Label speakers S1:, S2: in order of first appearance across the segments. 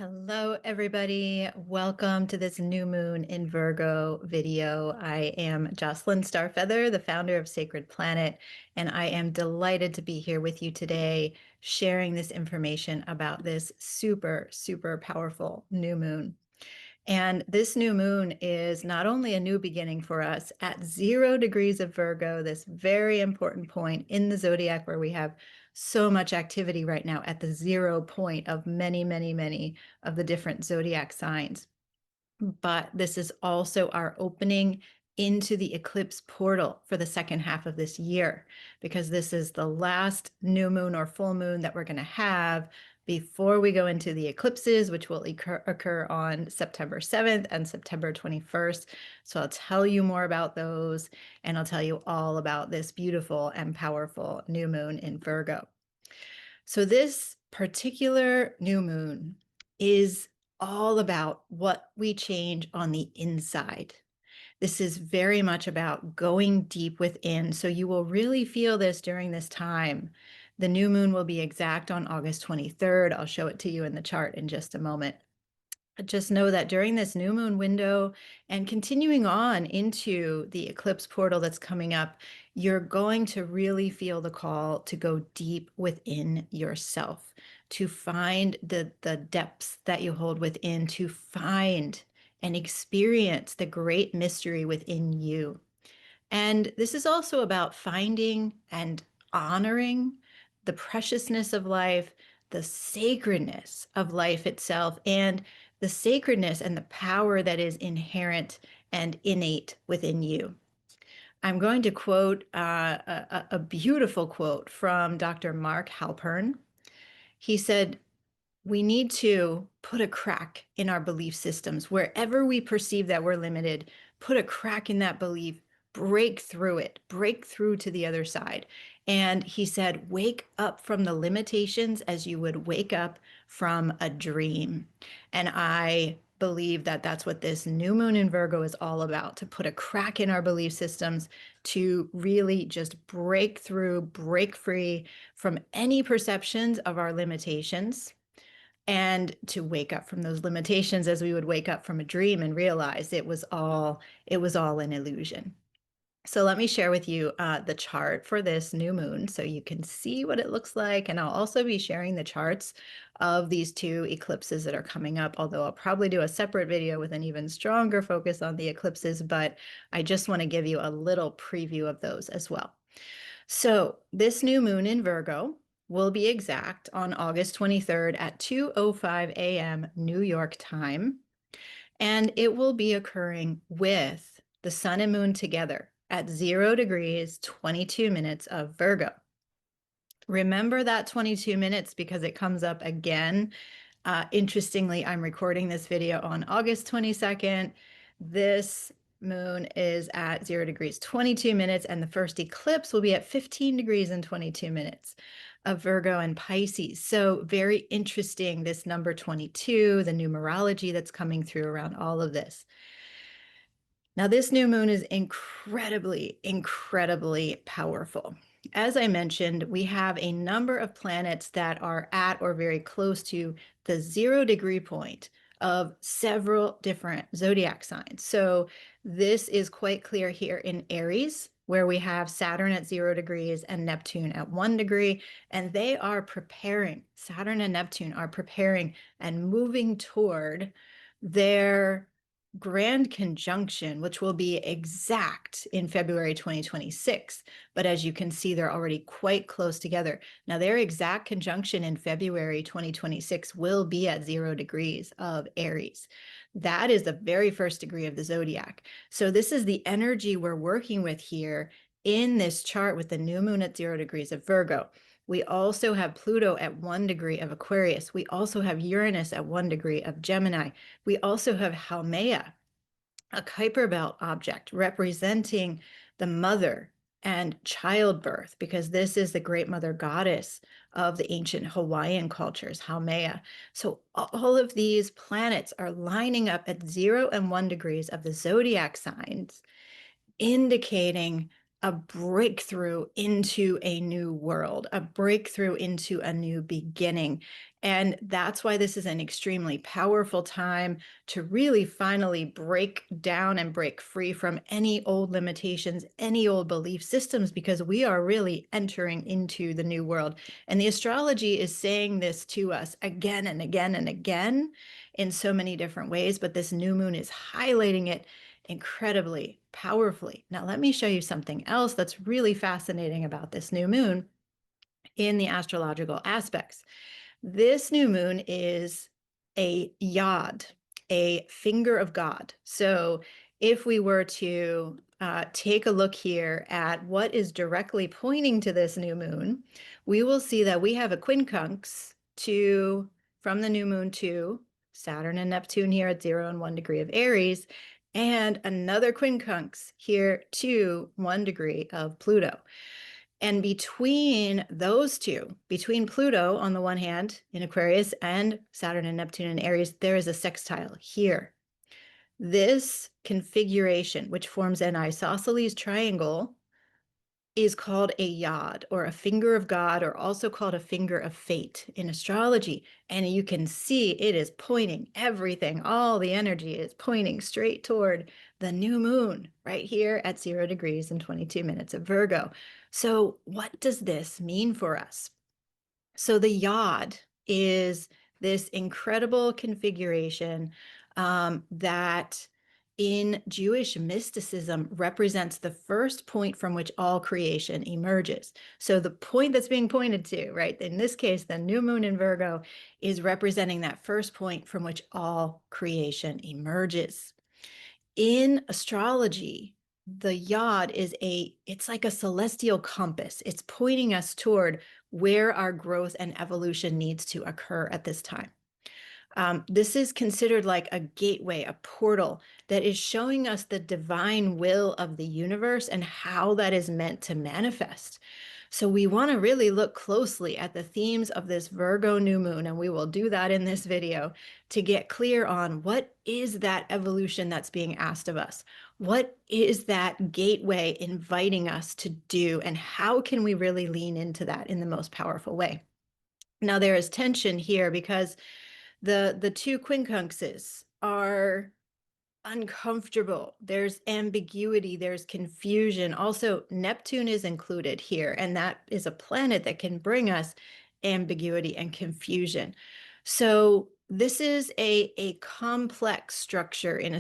S1: Hello, everybody. Welcome to this new moon in Virgo video. I am Jocelyn Starfeather, the founder of Sacred Planet, and I am delighted to be here with you today, sharing this information about this super, super powerful new moon. And this new moon is not only a new beginning for us at 0 degrees of Virgo, this very important point in the zodiac where we have so much activity right now at the 0 point of many, many, many of the different zodiac signs. But this is also our opening into the eclipse portal for the second half of this year, because this is the last new moon or full moon that we're going to have before we go into the eclipses, which will occur on September 7th and September 21st. So I'll tell you more about those, and I'll tell you all about this beautiful and powerful new moon in Virgo. So this particular new moon is all about what we change on the inside. This is very much about going deep within. So you will really feel this during this time. The new moon will be exact on August 23rd. I'll show it to you in the chart in just a moment. Just know that during this new moon window and continuing on into the eclipse portal that's coming up, you're going to really feel the call to go deep within yourself, to find the depths that you hold within, to find and experience the great mystery within you. And this is also about finding and honoring the preciousness of life, the sacredness of life itself, and the sacredness and the power that is inherent and innate within you. I'm going to quote a beautiful quote from Dr. Mark Halpern. He said, "We need to put a crack in our belief systems. Wherever we perceive that we're limited, put a crack in that belief, break through it, break through to the other side." And he said, wake up from the limitations as you would wake up from a dream. And I believe that that's what this new moon in Virgo is all about, to put a crack in our belief systems, to really just break through, break free from any perceptions of our limitations, and to wake up from those limitations as we would wake up from a dream and realize it was all an illusion. So let me share with you the chart for this new moon so you can see what it looks like. And I'll also be sharing the charts of these two eclipses that are coming up, although I'll probably do a separate video with an even stronger focus on the eclipses, but I just want to give you a little preview of those as well. So this new moon in Virgo will be exact on August 23rd at 2:05 a.m. New York time. And it will be occurring with the sun and moon together at 0 degrees, 22 minutes of Virgo. Remember that 22 minutes because it comes up again. Interestingly, I'm recording this video on August 22nd. This moon is at 0 degrees, 22 minutes, and the first eclipse will be at 15 degrees and 22 minutes of Virgo and Pisces. So very interesting, this number 22, the numerology that's coming through around all of this. Now, this new moon is incredibly, incredibly powerful. As I mentioned, we have a number of planets that are at or very close to the 0 degree point of several different zodiac signs. So this is quite clear here in Aries, where we have Saturn at 0 degrees and Neptune at 1 degree, and they are preparing, Saturn and Neptune are preparing and moving toward their grand conjunction, which will be exact in February 2026. But as you can see, they're already quite close together. Now, their exact conjunction in February 2026 will be at 0 degrees of Aries. That is the very first degree of the zodiac. So this is the energy we're working with here in this chart with the new moon at 0 degrees of Virgo. We also have Pluto at 1 degree of Aquarius. We also have Uranus at 1 degree of Gemini. We also have Hameha, a Kuiper belt object representing the mother and childbirth, because this is the great mother goddess of the ancient Hawaiian cultures, Hameha. So all of these planets are lining up at 0 and 1 degrees of the zodiac signs, indicating a breakthrough into a new world, a breakthrough into a new beginning. And that's why this is an extremely powerful time to really finally break down and break free from any old limitations, any old belief systems, because we are really entering into the new world. And the astrology is saying this to us again and again and again in so many different ways, but this new moon is highlighting it incredibly powerfully. Now, let me show you something else that's really fascinating about this new moon in the astrological aspects. This new moon is a yod, a finger of God. So if we were to take a look here at what is directly pointing to this new moon, we will see that we have a quincunx to from the new moon to Saturn and Neptune here at 0 and 1 degree of Aries, and another quincunx here to 1 degree of Pluto. And between those two, between Pluto on the one hand in Aquarius and Saturn and Neptune in Aries, there is a sextile here. This configuration, which forms an isosceles triangle, is called a yod, or a finger of God, or also called a finger of fate in astrology. And you can see it is pointing everything, all the energy is pointing straight toward the new moon right here at 0 degrees and 22 minutes of Virgo. So what does this mean for us? So the yod is this incredible configuration that in Jewish mysticism represents the first point from which all creation emerges. So the point that's being pointed to, right, in this case, the new moon in Virgo is representing that first point from which all creation emerges. In astrology, the yod is it's like a celestial compass. It's pointing us toward where our growth and evolution needs to occur at this time. This is considered like a gateway, a portal that is showing us the divine will of the universe and how that is meant to manifest. So we want to really look closely at the themes of this Virgo new moon, and we will do that in this video to get clear on what is that evolution that's being asked of us? What is that gateway inviting us to do, and how can we really lean into that in the most powerful way? Now, there is tension here because the two quincunxes are uncomfortable. There's ambiguity, there's confusion. Also, Neptune is included here, and that is a planet that can bring us ambiguity and confusion. So this is a complex structure in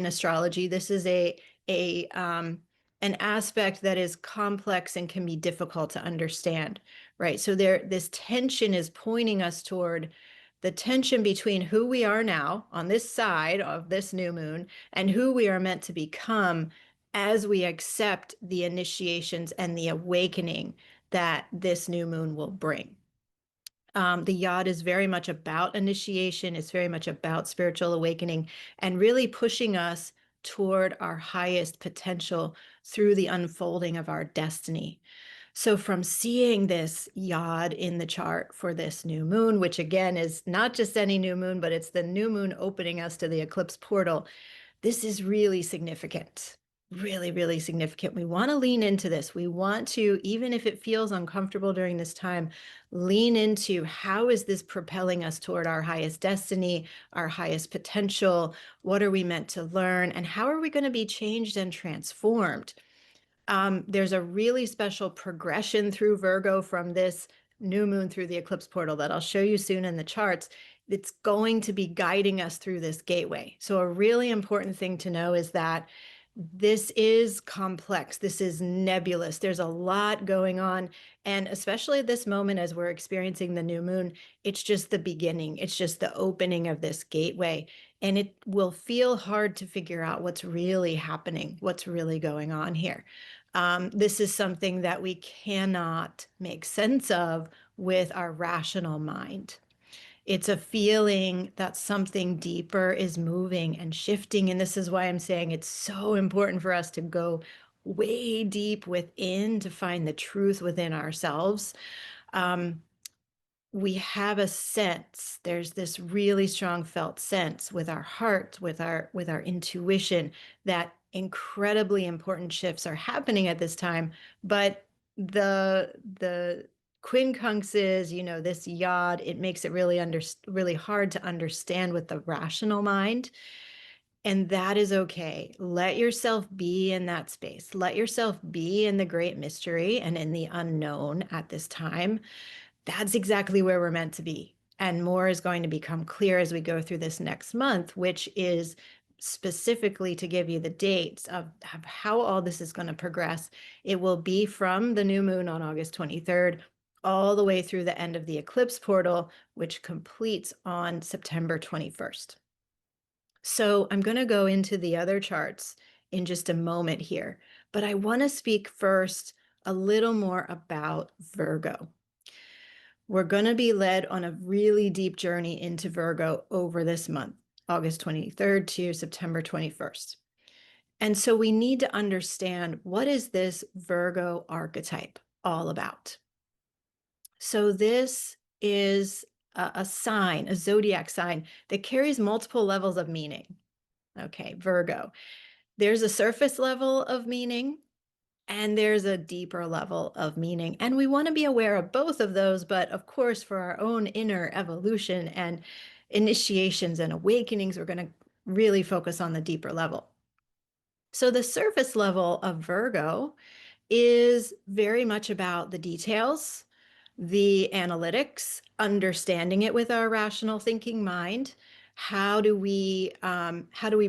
S1: astrology. This is a an aspect that is complex and can be difficult to understand, right? So this tension is pointing us toward the tension between who we are now on this side of this new moon and who we are meant to become as we accept the initiations and the awakening that this new moon will bring. The yod is very much about initiation. It's very much about spiritual awakening and really pushing us toward our highest potential through the unfolding of our destiny. So from seeing this yod in the chart for this new moon, which again is not just any new moon, but it's the new moon opening us to the eclipse portal, this is really significant. Really, really significant. We want to lean into this. We want to, even if it feels uncomfortable during this time, lean into how is this propelling us toward our highest destiny, our highest potential? What are we meant to learn? And how are we going to be changed and transformed? There's a really special progression through Virgo from this new moon through the eclipse portal that I'll show you soon in the charts. It's going to be guiding us through this gateway. So a really important thing to know is that this is complex. This is nebulous. There's a lot going on. And especially at this moment, as we're experiencing the new moon, it's just the beginning. It's just the opening of this gateway. And it will feel hard to figure out what's really happening, what's really going on here. This is something that we cannot make sense of with our rational mind. It's a feeling that something deeper is moving and shifting. And this is why I'm saying it's so important for us to go way deep within to find the truth within ourselves. We have a sense, there's this really strong felt sense with our heart, with our intuition, that incredibly important shifts are happening at this time, but the quincunxes, this yod, it makes it really hard to understand with the rational mind. And that is okay. Let yourself be in that space. Let yourself be in the great mystery and in the unknown at this time. That's exactly where we're meant to be. And more is going to become clear as we go through this next month, which is specifically to give you the dates of how all this is going to progress. It will be from the new moon on August 23rd all the way through the end of the eclipse portal, which completes on September 21st. So I'm going to go into the other charts in just a moment here, but I want to speak first a little more about Virgo. We're going to be led on a really deep journey into Virgo over this month, August 23rd to September 21st. And so we need to understand, what is this Virgo archetype all about? So this is a sign, a zodiac sign that carries multiple levels of meaning. Okay, Virgo. There's a surface level of meaning and there's a deeper level of meaning. And we want to be aware of both of those, but of course, for our own inner evolution and initiations and awakenings, we're going to really focus on the deeper level. So the surface level of Virgo is very much about the details, the analytics, understanding it with our rational thinking mind. How do we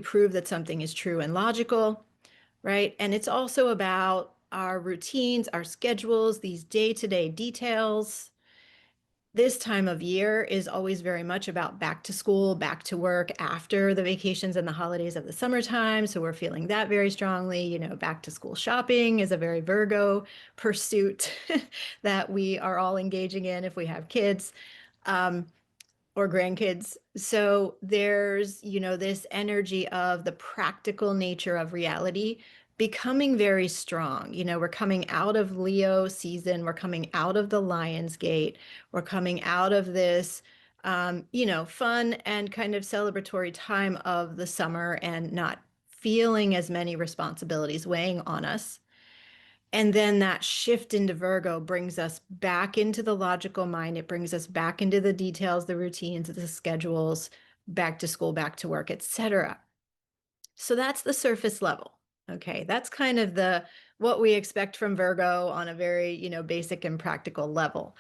S1: prove that something is true and logical, right? And it's also about our routines, our schedules, these day-to-day details. This time of year is always very much about back to school, back to work after the vacations and the holidays of the summertime. So we're feeling that very strongly. Back to school shopping is a very Virgo pursuit that we are all engaging in if we have kids. Or grandkids. So there's, this energy of the practical nature of reality becoming very strong. We're coming out of Leo season. We're coming out of the Lion's Gate. We're coming out of this, fun and kind of celebratory time of the summer and not feeling as many responsibilities weighing on us. And then that shift into Virgo brings us back into the logical mind. It brings us back into the details, the routines, the schedules, back to school, back to work, etc. So that's the surface level. Okay, that's kind of what we expect from Virgo on a very, basic and practical level.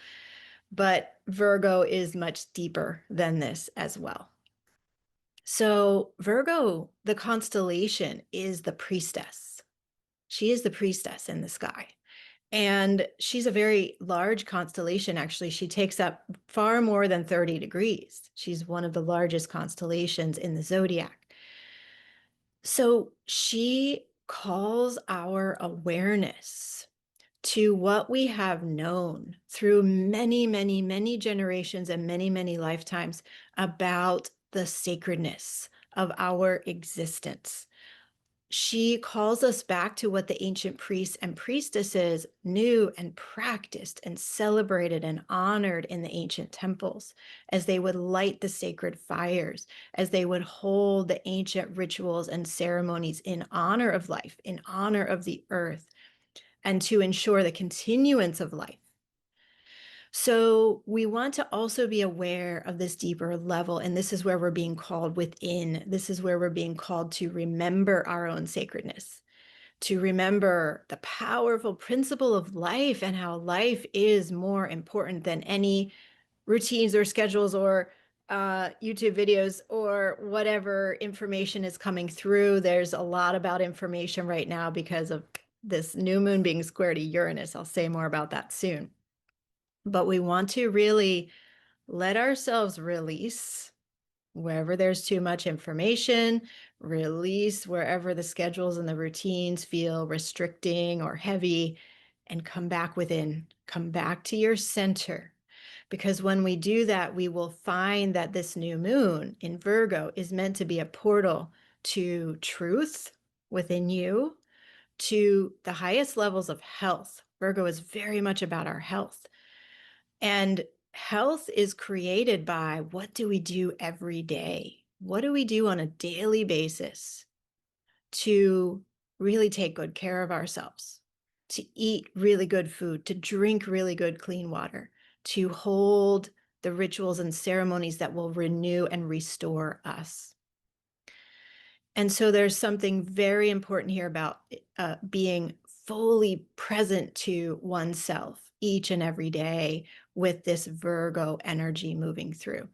S1: But Virgo is much deeper than this as well. So Virgo, the constellation, is the priestess. She is the priestess in the sky. And she's a very large constellation, actually. She takes up far more than 30 degrees. She's one of the largest constellations in the zodiac. So she calls our awareness to what we have known through many, many, many generations and many, many lifetimes about the sacredness of our existence. She calls us back to what the ancient priests and priestesses knew and practiced and celebrated and honored in the ancient temples, as they would light the sacred fires, as they would hold the ancient rituals and ceremonies in honor of life, in honor of the earth, and to ensure the continuance of life. So we want to also be aware of this deeper level, and this is where we're being called within. This is where we're being called to remember our own sacredness, to remember the powerful principle of life and how life is more important than any routines or schedules or YouTube videos or whatever information is coming through. There's a lot about information right now because of this new moon being square to Uranus. I'll say more about that soon. But we want to really let ourselves release wherever there's too much information, release wherever the schedules and the routines feel restricting or heavy, and come back within, come back to your center. Because when we do that, we will find that this new moon in Virgo is meant to be a portal to truth within you, to the highest levels of health. Virgo is very much about our health. And health is created by, what do we do every day? What do we do on a daily basis to really take good care of ourselves, to eat really good food, to drink really good clean water, to hold the rituals and ceremonies that will renew and restore us. And so there's something very important here about being fully present to oneself each and every day with this Virgo energy moving through.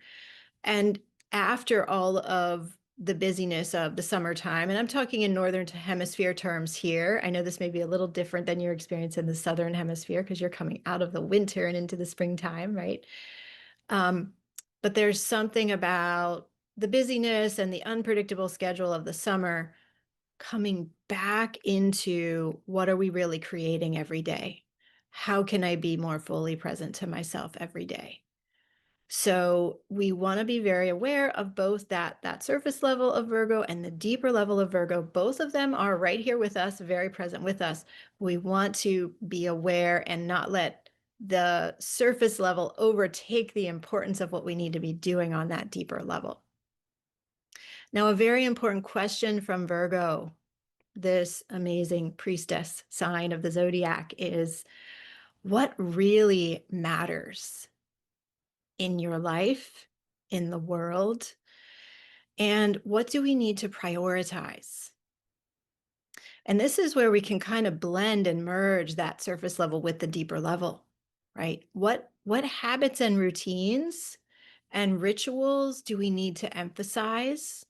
S1: And after all of the busyness of the summertime, and I'm talking in Northern Hemisphere terms here. I know this may be a little different than your experience in the Southern Hemisphere because you're coming out of the winter and into the springtime, right? Um, but there's something about the busyness and the unpredictable schedule of the summer coming back into what are we really creating every day? How can I be more fully present to myself every day? So we want to be very aware of both that surface level of Virgo and the deeper level of Virgo. Both of them are right here with us, very present with us. We want to be aware and not let the surface level overtake the importance of what we need to be doing on that deeper level. Now, a very important question from Virgo, this amazing priestess sign of the zodiac, is what really matters in your life, in the world, and what do we need to prioritize? And this is where we can kind of blend and merge that surface level with the deeper level, right? What habits and routines and rituals do we need to emphasize?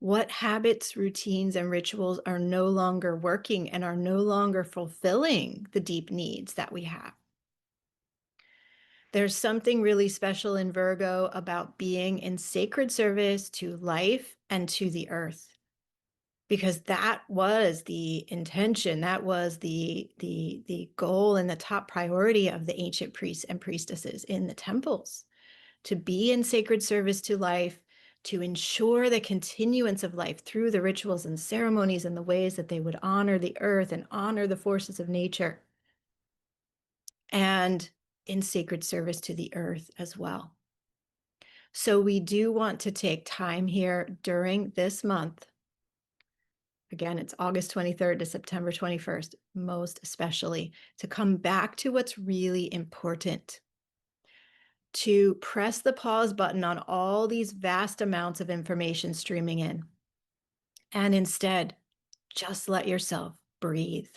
S1: What habits, routines, and rituals are no longer working and are no longer fulfilling the deep needs that we have? There's something really special in Virgo about being in sacred service to life and to the earth, because that was the intention, that was the goal and the top priority of the ancient priests and priestesses in the temples, to be in sacred service to life, to ensure the continuance of life through the rituals and ceremonies and the ways that they would honor the earth and honor the forces of nature, and in sacred service to the earth as well. So we do want to take time here during this month. Again, it's August 23rd to September 21st, most especially, to come back to what's really important, to press the pause button on all these vast amounts of information streaming in, and instead, just let yourself breathe.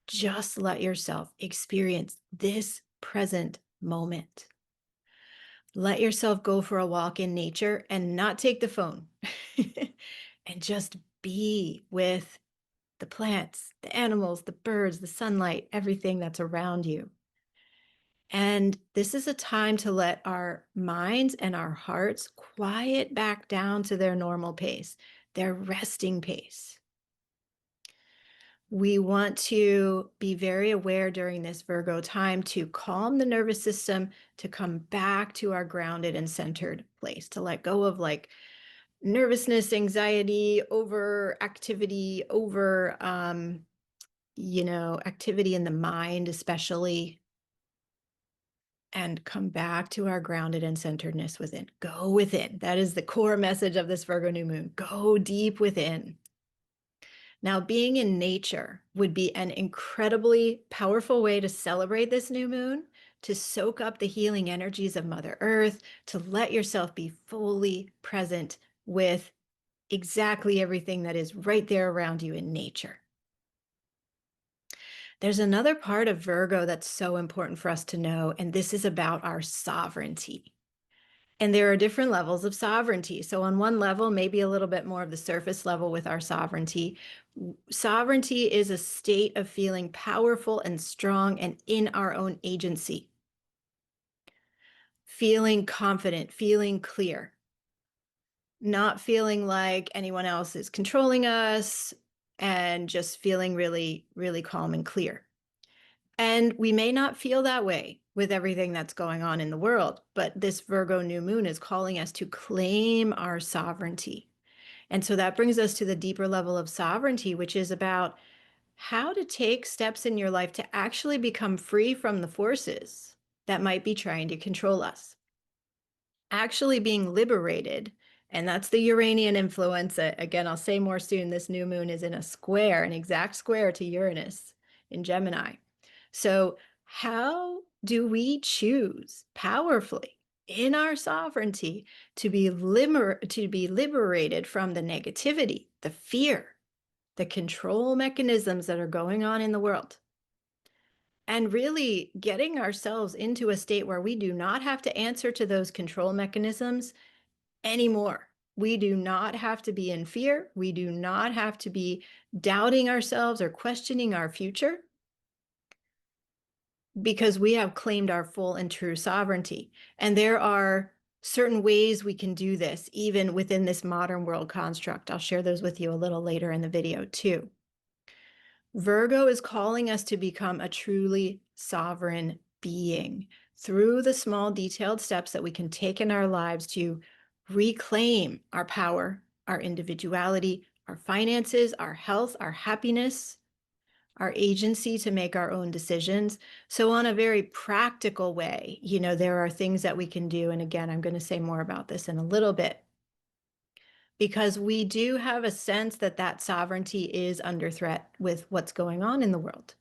S1: Just let yourself experience this present moment. Let yourself go for a walk in nature and not take the phone and just be with the plants, the animals, the birds, the sunlight, everything that's around you. And this is a time to let our minds and our hearts quiet back down to their normal pace, their resting pace. We want to be very aware during this Virgo time to calm the nervous system, to come back to our grounded and centered place, to let go of like nervousness, anxiety, over activity, over, activity in the mind, especially, and come back to our grounded and centeredness within. Go within. That is the core message of this Virgo new moon. Go deep within. Now, being in nature would be an incredibly powerful way to celebrate this new moon, to soak up the healing energies of Mother Earth, to let yourself be fully present with exactly everything that is right there around you in nature. There's another part of Virgo that's so important for us to know, and this is about our sovereignty. And there are different levels of sovereignty. So on one level, maybe a little bit more of the surface level with our sovereignty. Sovereignty is a state of feeling powerful and strong and in our own agency. Feeling confident, feeling clear, not feeling like anyone else is controlling us, and just feeling really, really calm and clear. And we may not feel that way with everything that's going on in the world, but this Virgo new moon is calling us to claim our sovereignty. And so that brings us to the deeper level of sovereignty, which is about how to take steps in your life to actually become free from the forces that might be trying to control us. Actually being liberated And that's the Uranian influence. Again, I'll say more soon. This new moon is in a square, an exact square to Uranus in Gemini. So how do we choose powerfully in our sovereignty to be liberated from the negativity, the fear, the control mechanisms that are going on in the world? And really getting ourselves into a state where we do not have to answer to those control mechanisms anymore. We do not have to be in fear. We do not have to be doubting ourselves or questioning our future because we have claimed our full and true sovereignty. And there are certain ways we can do this, even within this modern world construct. I'll share those with you a little later in the video too. Virgo is calling us to become a truly sovereign being through the small detailed steps that we can take in our lives to reclaim our power, our individuality, our finances, our health, our happiness, our agency to make our own decisions. So on a very practical way, there are things that we can do. And again, I'm going to say more about this in a little bit, because we do have a sense that that sovereignty is under threat with what's going on in the world,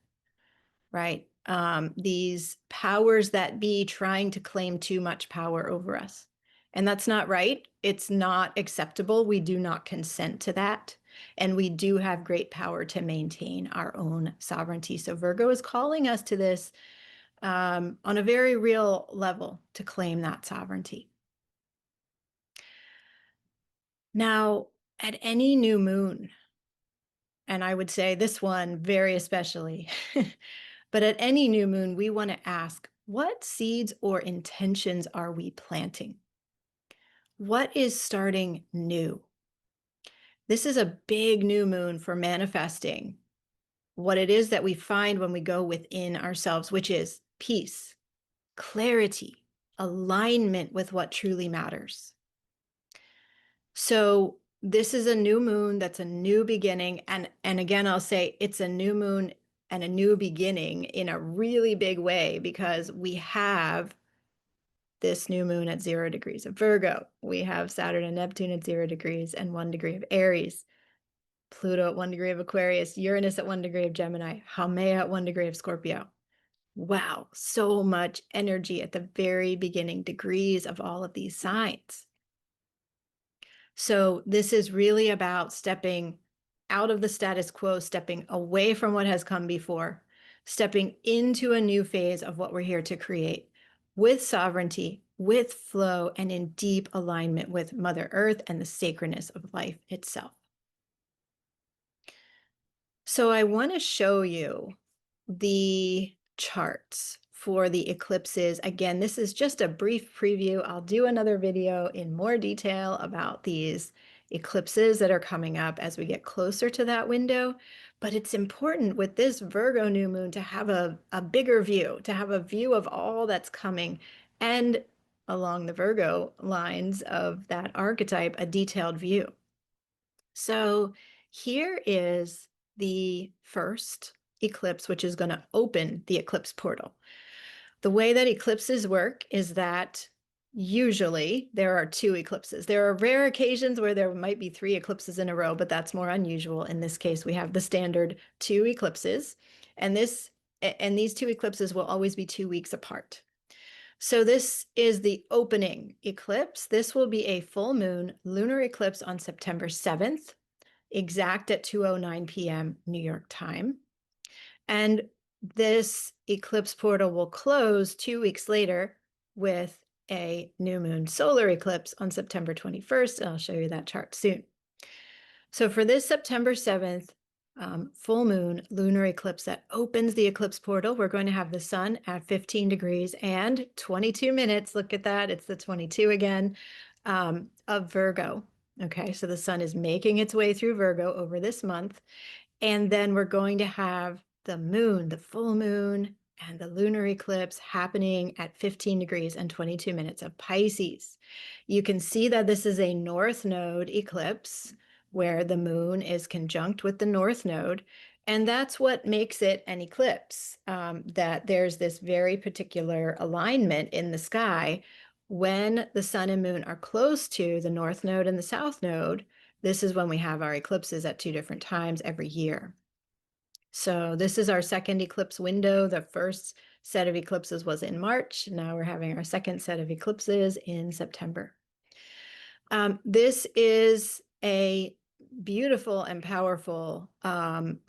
S1: right? These powers that be trying to claim too much power over us. And that's not right. It's not acceptable. We do not consent to that. And we do have great power to maintain our own sovereignty. So Virgo is calling us to this on a very real level to claim that sovereignty. Now, at any new moon, and I would say this one very especially, but at any new moon, we want to ask, what seeds or intentions are we planting? What is starting new? This is a big new moon for manifesting what it is that we find when we go within ourselves, which is peace, clarity, alignment with what truly matters. So this is a new moon that's a new beginning. And again, I'll say it's a new moon and a new beginning in a really big way, because we have this new moon at 0 degrees of Virgo. We have Saturn and Neptune at 0 degrees and 1 degree of Aries, Pluto at 1 degree of Aquarius, Uranus at 1 degree of Gemini, Hameha at 1 degree of Scorpio. Wow, so much energy at the very beginning degrees of all of these signs. So this is really about stepping out of the status quo, stepping away from what has come before, stepping into a new phase of what we're here to create with sovereignty, with flow, and in deep alignment with Mother Earth and the sacredness of life itself. So I want to show you the charts for the eclipses. Again, this is just a brief preview. I'll do another video in more detail about these eclipses that are coming up as we get closer to that window. But it's important with this Virgo new moon to have a bigger view, to have a view of all that's coming, and along the Virgo lines of that archetype, a detailed view. So here is the first eclipse, which is going to open the eclipse portal. The way that eclipses work is that usually there are 2 eclipses. There are rare occasions where there might be 3 eclipses in a row, but that's more unusual. In this case, we have the standard 2 eclipses, and these 2 eclipses will always be 2 weeks apart. So this is the opening eclipse. This will be a full moon lunar eclipse on September 7th, exact at 2:09 p.m. New York time. And this eclipse portal will close 2 weeks later with a new moon solar eclipse on September 21st. And I'll show you that chart soon. So for this September 7th full moon lunar eclipse that opens the eclipse portal, we're going to have the sun at 15 degrees and 22 minutes. Look at that. It's the 22 again of Virgo. Okay, so the sun is making its way through Virgo over this month. And then we're going to have the moon, the full moon, and the lunar eclipse happening at 15 degrees and 22 minutes of Pisces. You can see that this is a north node eclipse where the moon is conjunct with the north node. And that's what makes it an eclipse, that there's this very particular alignment in the sky When the sun and moon are close to the north node and the south node, this is when we have our eclipses at 2 different times every year. So this is our second eclipse window. The first set of eclipses was in March. Now we're having our second set of eclipses in September. This is a beautiful and powerful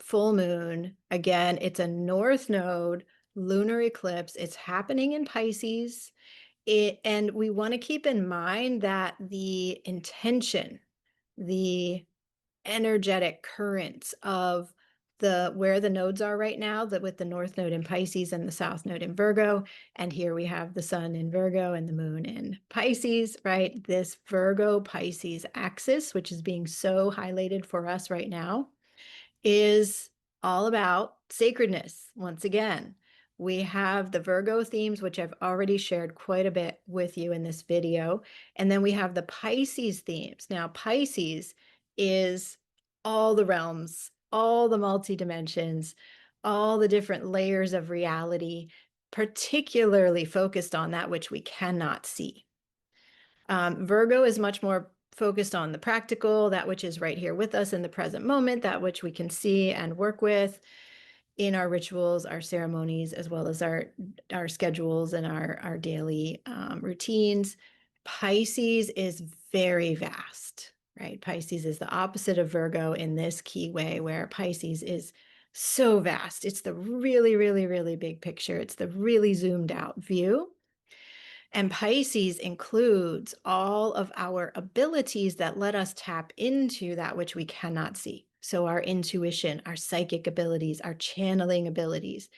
S1: full moon. Again, it's a north node lunar eclipse. It's happening in Pisces. And we want to keep in mind that the intention, the energetic currents of where the nodes are right now, that with the north node in Pisces and the south node in Virgo, and here we have the sun in Virgo and the moon in Pisces, right? This Virgo Pisces axis, which is being so highlighted for us right now, is all about sacredness. Once again, we have the Virgo themes, which I've already shared quite a bit with you in this video. And then we have the Pisces themes. Now, Pisces is all the realms, all the multi-dimensions, all the different layers of reality, particularly focused on that which we cannot see. Virgo is much more focused on the practical, that which is right here with us in the present moment, that which we can see and work with in our rituals, our ceremonies, as well as our schedules and our daily routines. Pisces is very vast, right? Pisces is the opposite of Virgo in this key way, where Pisces is so vast. It's the really, really, really big picture. It's the really zoomed out view. And Pisces includes all of our abilities that let us tap into that which we cannot see. So our intuition, our psychic abilities, our channeling abilities,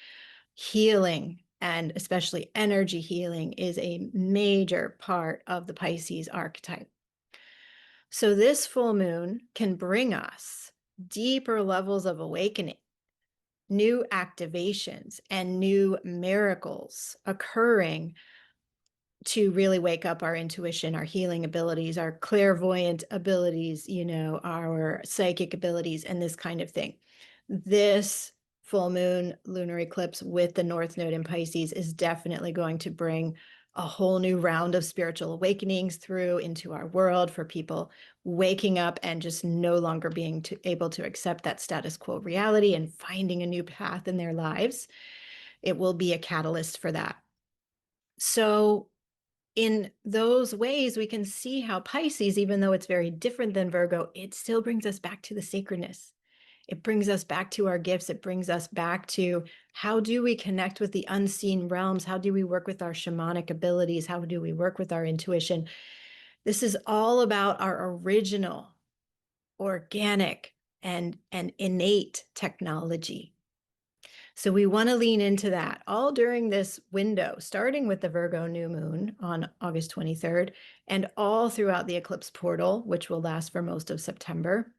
S1: healing, and especially energy healing is a major part of the Pisces archetype. So this full moon can bring us deeper levels of awakening, new activations, and new miracles occurring to really wake up our intuition, our healing abilities, our clairvoyant abilities, our psychic abilities, and this kind of thing. This full moon lunar eclipse with the north node in Pisces is definitely going to bring a whole new round of spiritual awakenings through into our world, for people waking up and just no longer being able to accept that status quo reality and finding a new path in their lives. It will be a catalyst for that. So in those ways, we can see how Pisces, even though it's very different than Virgo, it still brings us back to the sacredness. It brings us back to our gifts. It brings us back to how do we connect with the unseen realms? How do we work with our shamanic abilities? How do we work with our intuition? This is all about our original, organic, and innate technology. So we want to lean into that all during this window, starting with the Virgo new moon on August 23rd, and all throughout the eclipse portal, which will last for most of September.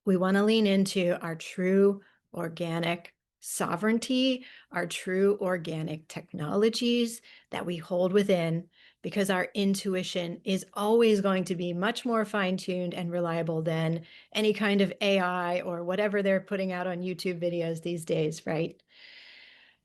S1: We want to lean into our true organic sovereignty, our true organic technologies that we hold within, because our intuition is always going to be much more fine-tuned and reliable than any kind of AI or whatever they're putting out on YouTube videos these days, right?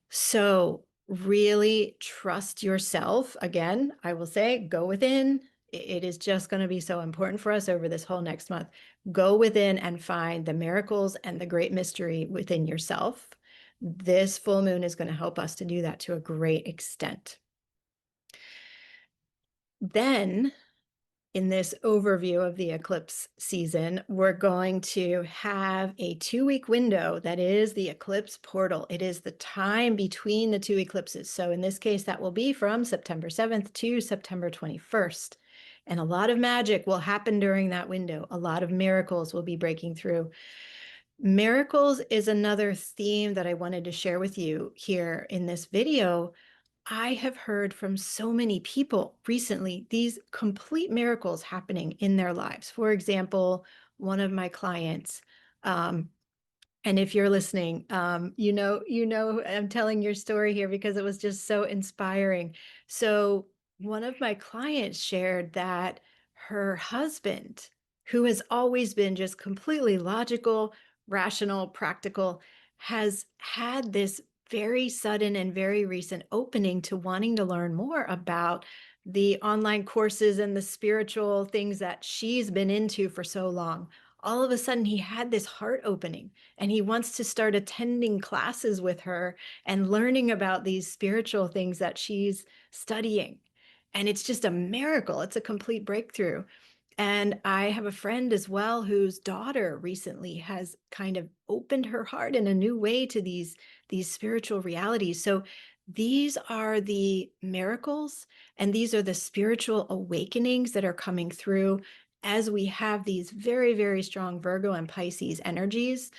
S1: So really trust yourself. Again, I will say, go within. It is just going to be so important for us over this whole next month. Go within and find the miracles and the great mystery within yourself. This full moon is going to help us to do that to a great extent. Then, in this overview of the eclipse season, we're going to have a 2-week window that is the eclipse portal. It is the time between the 2 eclipses. So in this case, that will be from September 7th to September 21st. And a lot of magic will happen during that window. A lot of miracles will be breaking through. Miracles is another theme that I wanted to share with you here in this video. I have heard from so many people recently these complete miracles happening in their lives. For example, one of my clients, and if you're listening, I'm telling your story here because it was just so inspiring. So one of my clients shared that her husband, who has always been just completely logical, rational, practical, has had this very sudden and very recent opening to wanting to learn more about the online courses and the spiritual things that she's been into for so long. All of a sudden, he had this heart opening and he wants to start attending classes with her and learning about these spiritual things that she's studying. And it's just a miracle. It's a complete breakthrough. And I have a friend as well whose daughter recently has kind of opened her heart in a new way to these spiritual realities. So these are the miracles and these are the spiritual awakenings that are coming through as we have these very, very strong Virgo and Pisces energies.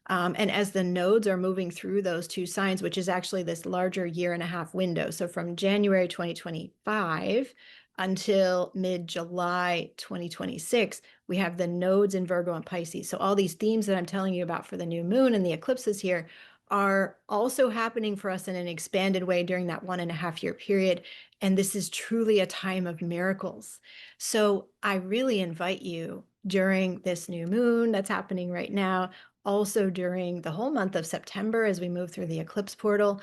S1: And as the nodes are moving through those two signs, which is actually this larger year and a half window. So from January 2025 until mid-July 2026, we have the nodes in Virgo and Pisces. So all these themes that I'm telling you about for the new moon and the eclipses here are also happening for us in an expanded way during that 1.5 year period. And this is truly a time of miracles. So I really invite you during this new moon that's happening right now, also during the whole month of September as we move through the eclipse portal,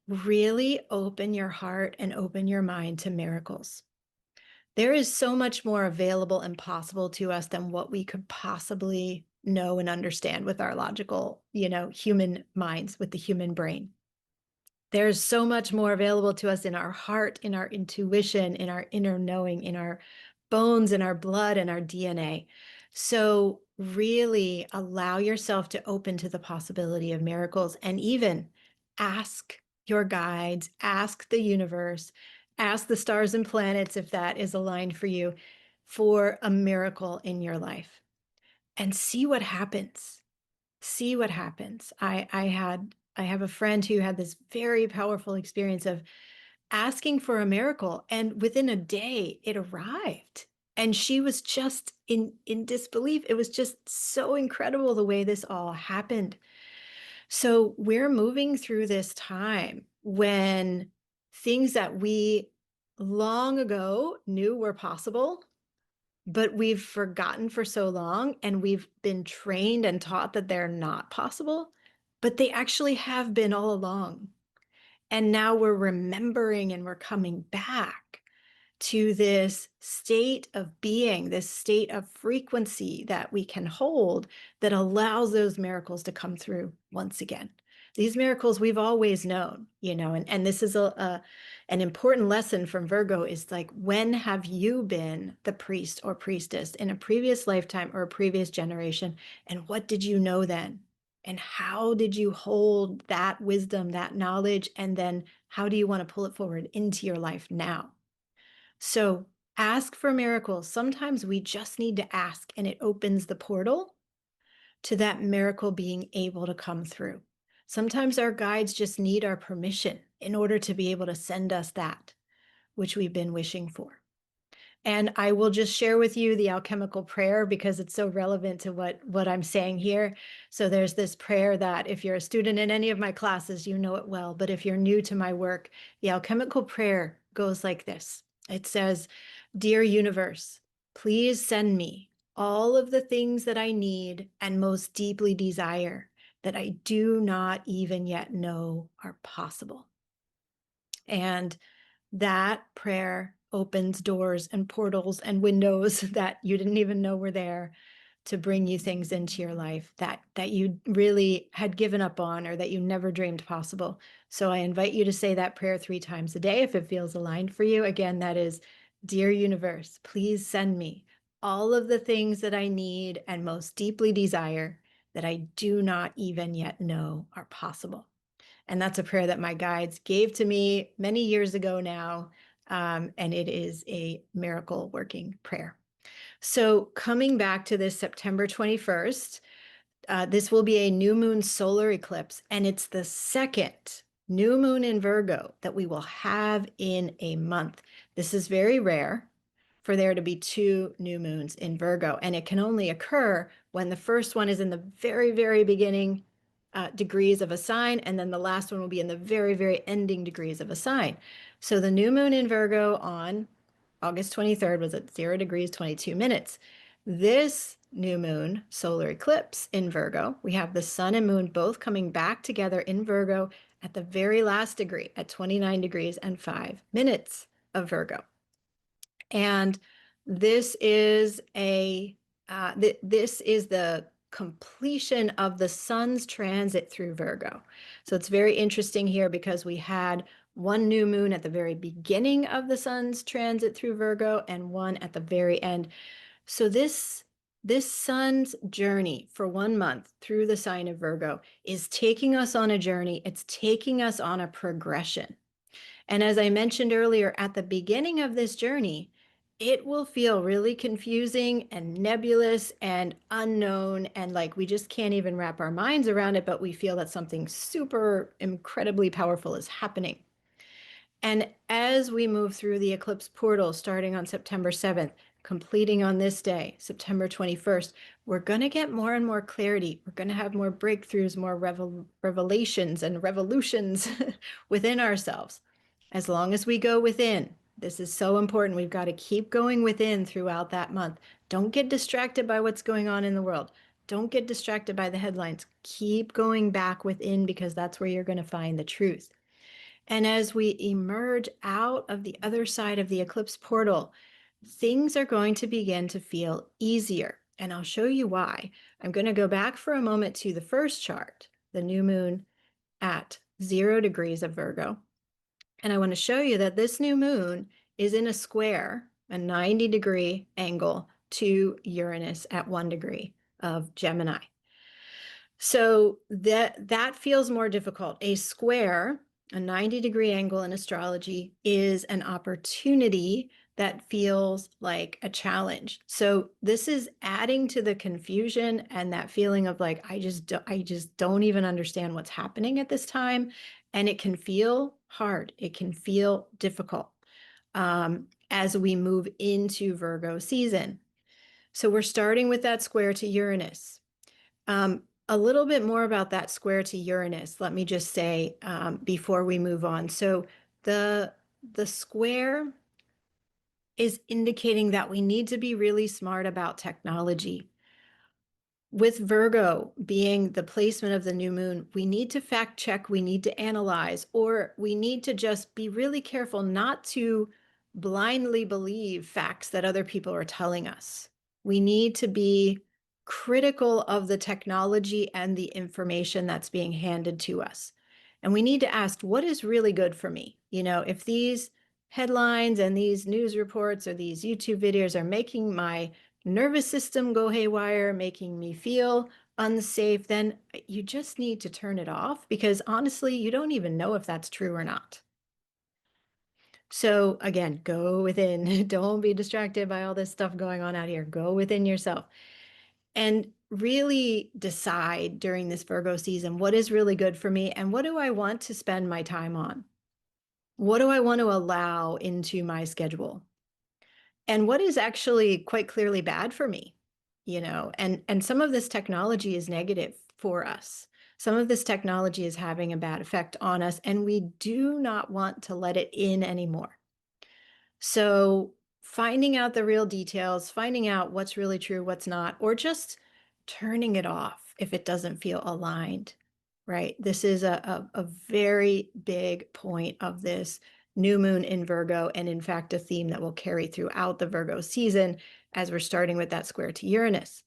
S1: really open your heart and open your mind to miracles. There is so much more available and possible to us than what we could possibly know and understand with our logical, human minds, with the human brain. There's so much more available to us in our heart, in our intuition, in our inner knowing, in our bones, in our blood, and our DNA. So really allow yourself to open to the possibility of miracles and even ask your guides, ask the universe, ask the stars and planets if that is aligned for you for a miracle in your life and see what happens. See what happens. I have a friend who had this very powerful experience of asking for a miracle, and within a day it arrived. And she was just in disbelief. It was just so incredible the way this all happened. So we're moving through this time when things that we long ago knew were possible, but we've forgotten for so long and we've been trained and taught that they're not possible, but they actually have been all along. And now we're remembering and we're coming back to this state of being, this state of frequency that we can hold that allows those miracles to come through once again. These miracles we've always known, and this is an important lesson from Virgo is like, when have you been the priest or priestess in a previous lifetime or a previous generation? And what did you know then? And how did you hold that wisdom, that knowledge? And then how do you want to pull it forward into your life now? So ask for miracles. Sometimes we just need to ask and it opens the portal to that miracle being able to come through. Sometimes our guides just need our permission in order to be able to send us that which we've been wishing for. And I will just share with you the alchemical prayer because it's so relevant to what I'm saying here. So there's this prayer that if you're a student in any of my classes, you know it well. But if you're new to my work, the alchemical prayer goes like this. It says, "Dear universe, please send me all of the things that I need and most deeply desire that I do not even yet know are possible." And that prayer opens doors and portals and windows that you didn't even know were there to bring you things into your life that you really had given up on or that you never dreamed possible. So I invite you to say that prayer 3 times a day if it feels aligned for you. Again, that is, "Dear universe, please send me all of the things that I need and most deeply desire that I do not even yet know are possible." And that's a prayer that my guides gave to me many years ago now. And it is a miracle working prayer. So coming back to this September 21st, this will be a new moon solar eclipse, and it's the second new moon in Virgo that we will have in a month. This is very rare for there to be 2 new moons in Virgo, and it can only occur when the first one is in the very, very beginning degrees of a sign, and then the last one will be in the very, very ending degrees of a sign. So the new moon in Virgo on August 23rd was at 0 degrees 22 minutes. This new moon solar eclipse in Virgo, we have the sun and moon both coming back together in Virgo at the very last degree at 29 degrees and 5 minutes of Virgo. And this is this is the completion of the sun's transit through Virgo. So it's very interesting here because we had one new moon at the very beginning of the sun's transit through Virgo and one at the very end. So this sun's journey for 1 month through the sign of Virgo is taking us on a journey. It's taking us on a progression. And as I mentioned earlier, at the beginning of this journey, it will feel really confusing and nebulous and unknown. And like we just can't even wrap our minds around it, but we feel that something super incredibly powerful is happening. And as we move through the eclipse portal, starting on September 7th, completing on this day, September 21st, we're going to get more and more clarity. We're going to have more breakthroughs, more revelations and revolutions within ourselves. As long as we go within, this is so important. We've got to keep going within throughout that month. Don't get distracted by what's going on in the world. Don't get distracted by the headlines. Keep going back within because that's where you're going to find the truth. And as we emerge out of the other side of the eclipse portal, things are going to begin to feel easier. And I'll show you why. I'm going to go back for a moment to the first chart, the new moon at 0 degrees of Virgo. And I want to show you that this new moon is in a square, a 90-degree angle to Uranus at 1 degree of Gemini. So that feels more difficult. A square, a 90-degree angle in astrology, is an opportunity that feels like a challenge. So this is adding to the confusion and that feeling of like, I just don't even understand what's happening at this time. And it can feel hard. It can feel difficult as we move into Virgo season. So we're starting with that square to Uranus. A little bit more about that square to Uranus, let me just say before we move on. So the square is indicating that we need to be really smart about technology. With Virgo being the placement of the new moon, we need to fact check, we need to analyze, or we need to just be really careful not to blindly believe facts that other people are telling us. We need to be critical of the technology and the information that's being handed to us. And we need to ask, what is really good for me? You know, if these headlines and these news reports or these YouTube videos are making my nervous system go haywire, making me feel unsafe, then you just need to turn it off because honestly, you don't even know if that's true or not. So again, go within. Don't be distracted by all this stuff going on out here. Go within yourself and really decide during this Virgo season, what is really good for me and what do I want to spend my time on? What do I want to allow into my schedule? And what is actually quite clearly bad for me, you know, and some of this technology is negative for us. Some of this technology is having a bad effect on us, and we do not want to let it in anymore. So finding out the real details, finding out what's really true, what's not, or just turning it off if it doesn't feel aligned, right? This is a very big point of this new moon in Virgo, and in fact, a theme that will carry throughout the Virgo season as we're starting with that square to Uranus.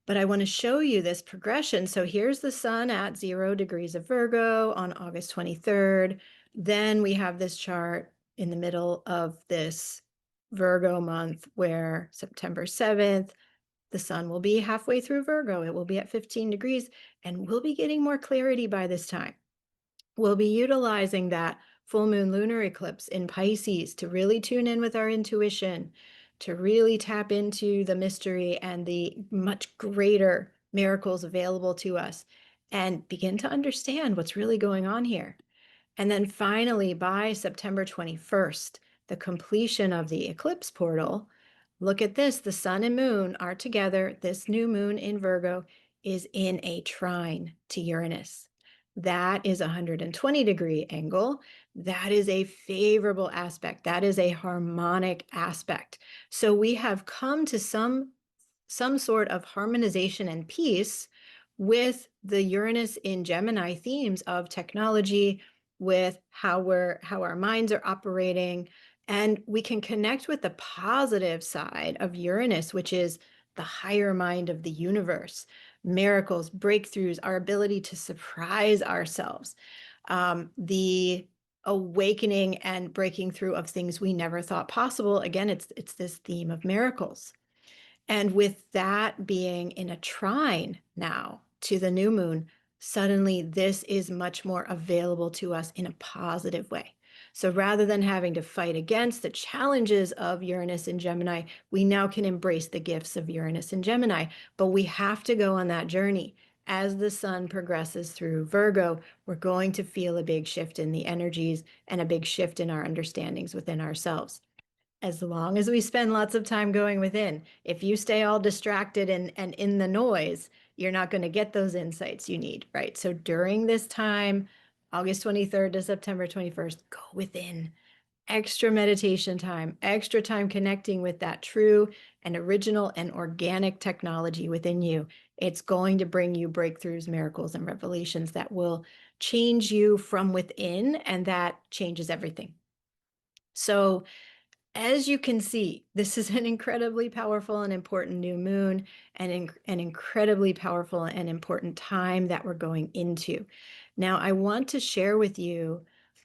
S1: But I want to show you this progression. So here's the sun at 0 degrees of Virgo on August 23rd. Then we have this chart in the middle of this Virgo month where September 7th, the sun will be halfway through Virgo. It will be at 15 degrees and we'll be getting more clarity by this time. We'll be utilizing that full moon lunar eclipse in Pisces to really tune in with our intuition, to really tap into the mystery and the much greater miracles available to us and begin to understand what's really going on here. And then finally, by September 21st, the completion of the eclipse portal, look at this, the sun and moon are together. This new moon in Virgo is in a trine to Uranus. That is a 120-degree angle. That is a favorable aspect. That is a harmonic aspect. So we have come to some sort of harmonization and peace with the Uranus in Gemini themes of technology, with how our minds are operating And we can connect with the positive side of Uranus, which is the higher mind of the universe, miracles, breakthroughs, our ability to surprise ourselves, the awakening and breaking through of things we never thought possible. Again, it's this theme of miracles. And with that being in a trine now to the new moon, suddenly this is much more available to us in a positive way. So rather than having to fight against the challenges of Uranus and Gemini, we now can embrace the gifts of Uranus and Gemini. But we have to go on that journey. As the sun progresses through Virgo, we're going to feel a big shift in the energies and a big shift in our understandings within ourselves, as long as we spend lots of time going within. If you stay all distracted and in the noise, you're not going to get those insights you need, right? So during this time, August 23rd to September 21st, go within. Extra meditation time, extra time connecting with that true and original and organic technology within you. It's going to bring you breakthroughs, miracles, and revelations that will change you from within, and that changes everything. So as you can see, this is an incredibly powerful and important new moon, and an incredibly powerful and important time that we're going into. Now, I want to share with you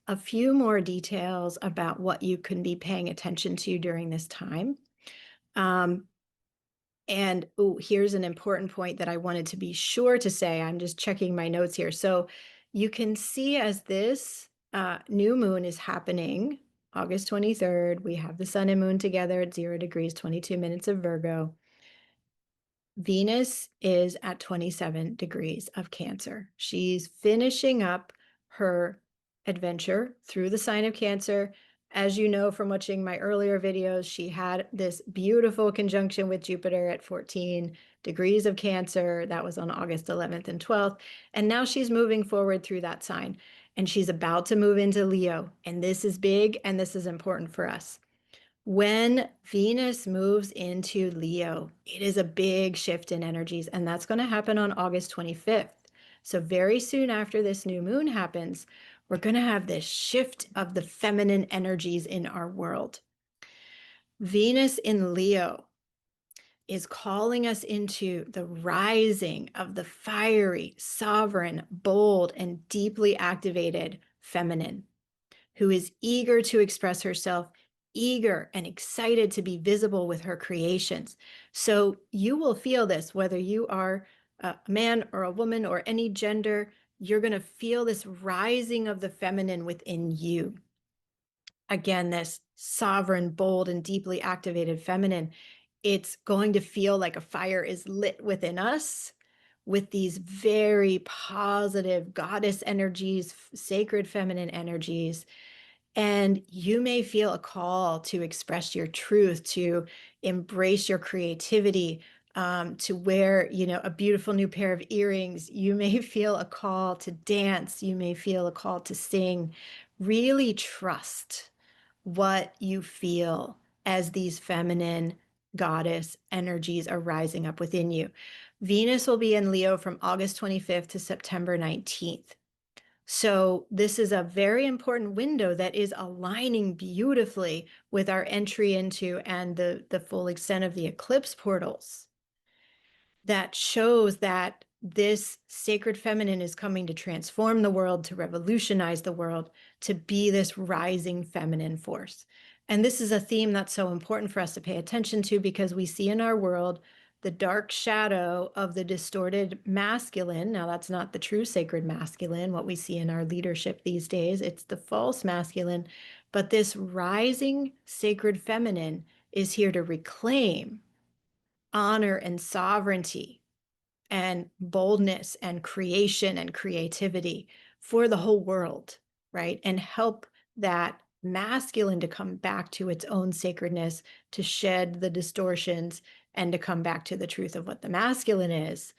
S1: a few more details about what you can be paying attention to during this time. And here's an important point that I wanted to be sure to say. I'm just checking my notes here. So you can see as this new moon is happening, August 23rd, we have the sun and moon together at 0 degrees, 22 minutes of Virgo. Venus is at 27 degrees of Cancer. She's finishing up her adventure through the sign of Cancer. As you know from watching my earlier videos, she had this beautiful conjunction with Jupiter at 14 degrees of Cancer. That was on August 11th and 12th. And now she's moving forward through that sign. And she's about to move into Leo. And this is big, and this is important for us. When Venus moves into Leo, it is a big shift in energies, and that's going to happen on August 25th. So very soon after this new moon happens, we're going to have this shift of the feminine energies in our world. Venus in Leo is calling us into the rising of the fiery, sovereign, bold, and deeply activated feminine, who is eager to express herself, eager and excited to be visible with her creations. So you will feel this, whether you are a man or a woman or any gender, you're going to feel this rising of the feminine within you. Again, this sovereign, bold, and deeply activated feminine, it's going to feel like a fire is lit within us with these very positive goddess energies, sacred feminine energies. And you may feel a call to express your truth, to embrace your creativity, to wear, a beautiful new pair of earrings. You may feel a call to dance. You may feel a call to sing. Really trust what you feel as these feminine goddess energies are rising up within you. Venus will be in Leo from August 25th to September 19th. So this is a very important window that is aligning beautifully with our entry into and the full extent of the eclipse portals. That shows that this sacred feminine is coming to transform the world, to revolutionize the world, to be this rising feminine force. And this is a theme that's so important for us to pay attention to, because we see in our world the dark shadow of the distorted masculine. Now, that's not the true sacred masculine, what we see in our leadership these days. It's the false masculine. But this rising sacred feminine is here to reclaim honor and sovereignty and boldness and creation and creativity for the whole world, right? And help that masculine to come back to its own sacredness, to shed the distortions, and to come back to the truth of what the masculine is.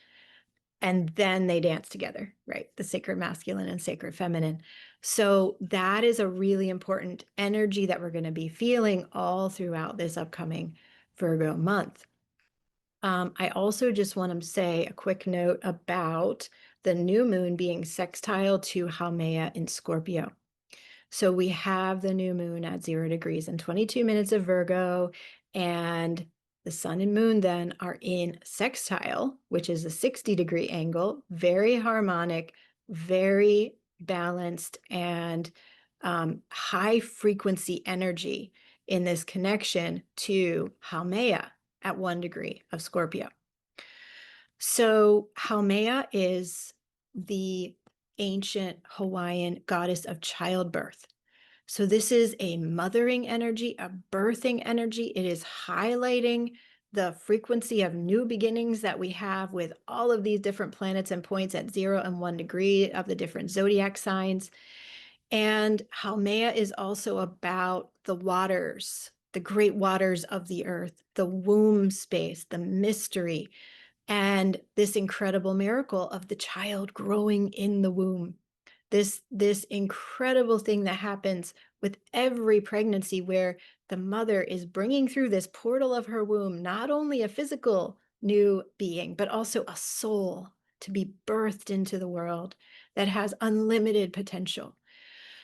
S1: And then they dance together, right? The sacred masculine and sacred feminine. So that is a really important energy that we're going to be feeling all throughout this upcoming Virgo month. I also just want to say a quick note about the new moon being sextile to Hameha in Scorpio. So we have the new moon at 0 degrees and 22 minutes of Virgo, and the sun and moon then are in sextile, which is a 60-degree angle, very harmonic, very balanced, and high frequency energy in this connection to Hameha at 1 degree of Scorpio. So Hameha is the ancient Hawaiian goddess of childbirth. So this is a mothering energy, a birthing energy. It is highlighting the frequency of new beginnings that we have with all of these different planets and points at 0 and 1 degree of the different zodiac signs. And Haumea is also about the waters, the great waters of the earth, the womb space, the mystery, and this incredible miracle of the child growing in the womb. This incredible thing that happens with every pregnancy, where the mother is bringing through this portal of her womb not only a physical new being, but also a soul to be birthed into the world that has unlimited potential.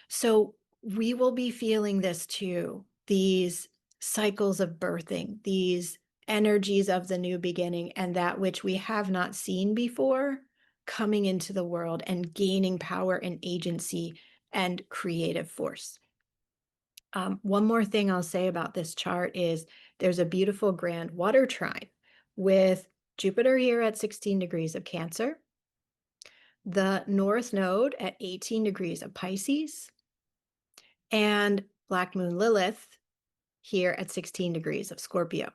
S1: So we will be feeling this too, these cycles of birthing, these energies of the new beginning, and that which we have not seen before coming into the world and gaining power and agency and creative force. One more thing I'll say about this chart is there's a beautiful grand water trine with Jupiter here at 16 degrees of Cancer, the North Node at 18 degrees of Pisces, and Black Moon Lilith here at 16 degrees of Scorpio.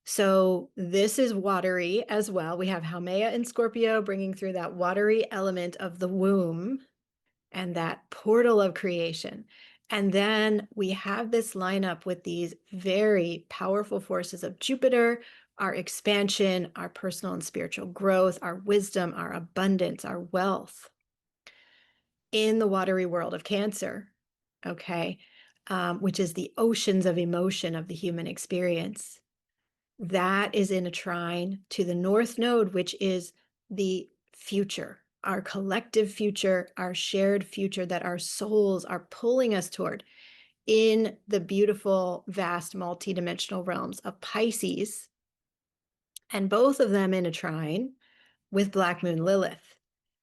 S1: So this is watery as well. We have Haumea in Scorpio bringing through that watery element of the womb and that portal of creation. And then we have this lineup with these very powerful forces of Jupiter, our expansion, our personal and spiritual growth, our wisdom, our abundance, our wealth in the watery world of Cancer, okay, which is the oceans of emotion of the human experience. That is in a trine to the North Node, which is the future, our collective future, our shared future that our souls are pulling us toward in the beautiful, vast, multidimensional realms of Pisces, and both of them in a trine with Black Moon Lilith.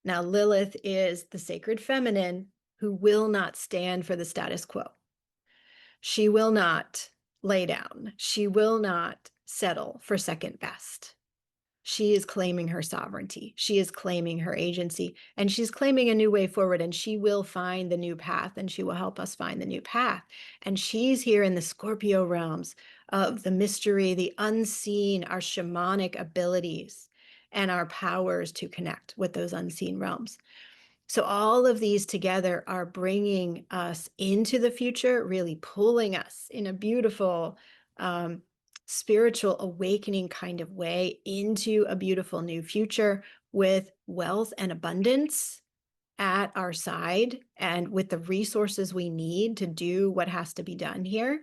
S1: Now, Lilith is the sacred feminine who will not stand for the status quo. She will not lay down. She will not settle for second best. She is claiming her sovereignty. She is claiming her agency, and she's claiming a new way forward, and she will find the new path, and she will help us find the new path. And she's here in the Scorpio realms of the mystery, the unseen, our shamanic abilities, and our powers to connect with those unseen realms. So all of these together are bringing us into the future, really pulling us in a beautiful, spiritual awakening kind of way into a beautiful new future with wealth and abundance at our side, and with the resources we need to do what has to be done here,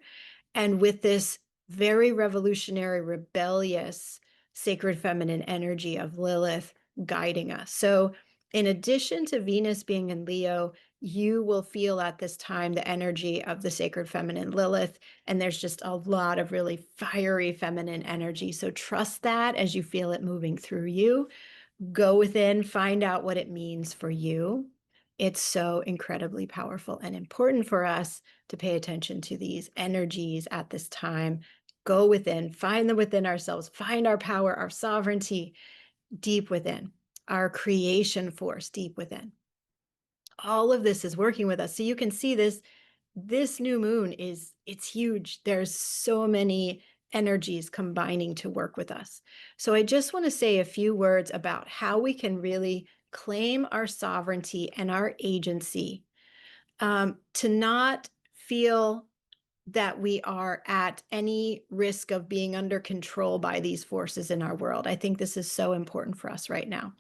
S1: and with this very revolutionary, rebellious, sacred feminine energy of Lilith guiding us. So in addition to Venus being in Leo, you will feel at this time the energy of the sacred feminine Lilith, and there's just a lot of really fiery feminine energy. So trust that as you feel it moving through you. Go within, find out what it means for you. It's so incredibly powerful and important for us to pay attention to these energies at this time. Go within, find them within ourselves, find our power, our sovereignty deep within, our creation force deep within. All of this is working with us. So you can see this new moon it's huge. There's so many energies combining to work with us. So I just want to say a few words about how we can really claim our sovereignty and our agency, to not feel that we are at any risk of being under control by these forces in our world. I think this is so important for us right now.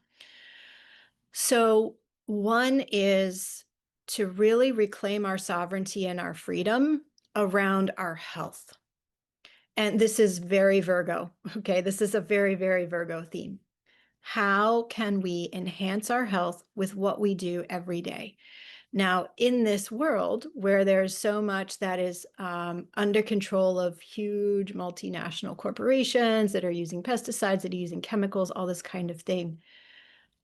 S1: So one is to really reclaim our sovereignty and our freedom around our health. And this is very Virgo, okay? This is a very, very Virgo theme. How can we enhance our health with what we do every day? Now, in this world where there's so much that is under control of huge multinational corporations that are using pesticides, that are using chemicals, all this kind of thing,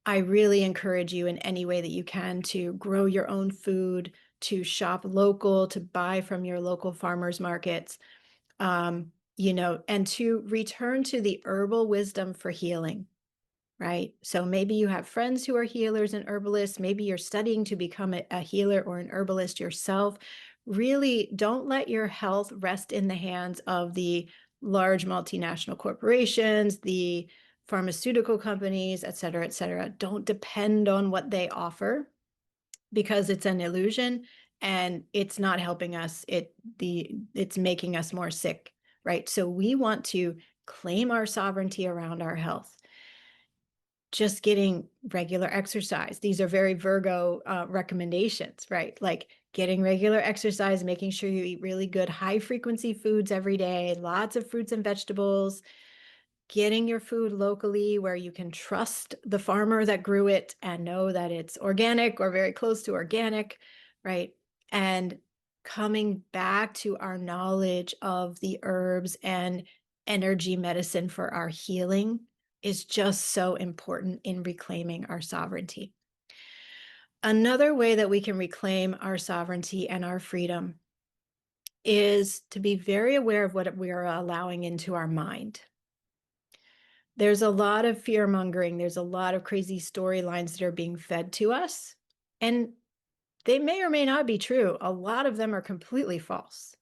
S1: I really encourage you in any way that you can to grow your own food, to shop local, to buy from your local farmers markets, and to return to the herbal wisdom for healing. Right? So maybe you have friends who are healers and herbalists. Maybe you're studying to become a healer or an herbalist yourself. Really don't let your health rest in the hands of the large multinational corporations, the pharmaceutical companies, et cetera, et cetera. Don't depend on what they offer because it's an illusion and it's not helping us. It's making us more sick, right? So we want to claim our sovereignty around our health. Just getting regular exercise. These are very Virgo recommendations, right? Like getting regular exercise, making sure you eat really good high frequency foods every day, lots of fruits and vegetables, getting your food locally where you can trust the farmer that grew it and know that it's organic or very close to organic, right? And coming back to our knowledge of the herbs and energy medicine for our healing is just so important in reclaiming our sovereignty. Another way that we can reclaim our sovereignty and our freedom is to be very aware of what we are allowing into our mind. There's a lot of fear mongering. There's a lot of crazy storylines that are being fed to us, and they may or may not be true. A lot of them are completely false.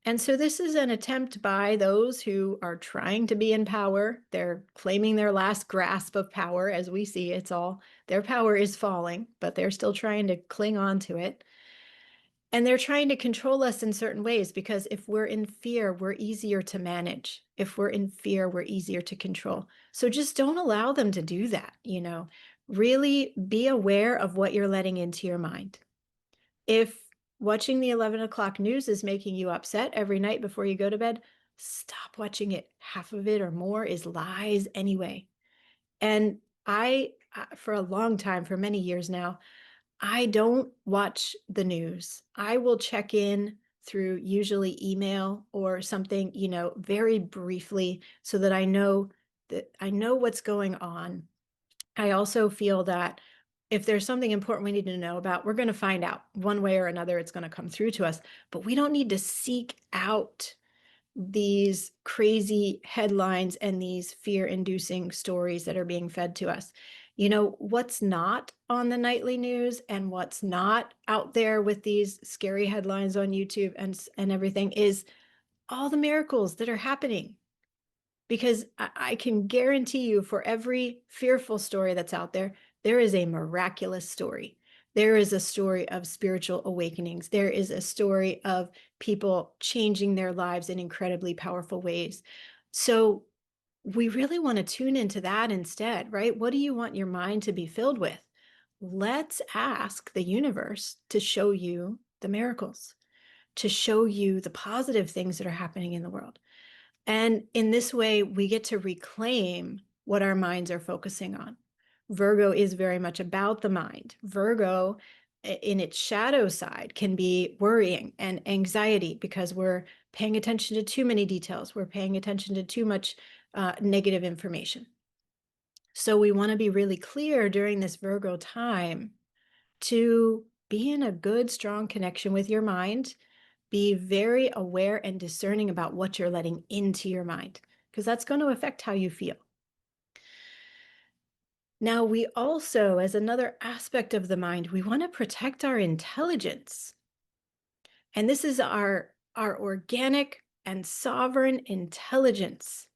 S1: And so this is an attempt by those who are trying to be in power. They're claiming their last grasp of power. As we see, it's all, their power is falling, but they're still trying to cling on to it. And they're trying to control us in certain ways because if we're in fear, we're easier to manage. If we're in fear, we're easier to control. So just don't allow them to do that, Really be aware of what you're letting into your mind. If watching the 11 o'clock news is making you upset every night before you go to bed, stop watching it. Half of it or more is lies anyway. And for a long time, for many years now, I don't watch the news. I will check in through usually email or something, very briefly so that I know what's going on. I also feel that if there's something important we need to know about, we're going to find out one way or another. It's going to come through to us, but we don't need to seek out these crazy headlines and these fear-inducing stories that are being fed to us. What's not on the nightly news and what's not out there with these scary headlines on YouTube and everything is all the miracles that are happening. Because I can guarantee you for every fearful story that's out there, there is a miraculous story. There is a story of spiritual awakenings. There is a story of people changing their lives in incredibly powerful ways. So we really want to tune into that instead, right? What do you want your mind to be filled with? Let's ask the universe to show you the miracles, to show you the positive things that are happening in the world. And in this way, we get to reclaim what our minds are focusing on. Virgo is very much about the mind. Virgo, in its shadow side, can be worrying and anxiety because we're paying attention to too many details. We're paying attention to too much negative information. So we want to be really clear during this Virgo time to be in a good, strong connection with your mind. Be very aware and discerning about what you're letting into your mind, because that's going to affect how you feel. Now, we also, as another aspect of the mind, we want to protect our intelligence. And this is our organic and sovereign intelligence.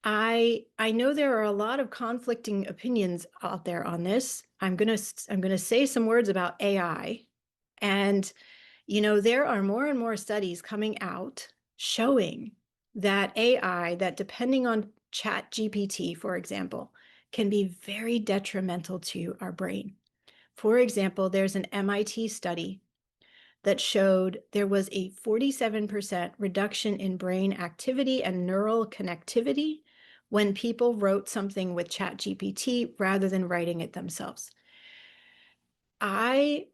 S1: I know there are a lot of conflicting opinions out there on this. I'm going to say some words about AI. And there are more and more studies coming out showing that AI, that depending on Chat GPT, for example, can be very detrimental to our brain. For example, there's an MIT study that showed there was a 47% reduction in brain activity and neural connectivity when people wrote something with Chat GPT rather than writing it themselves. I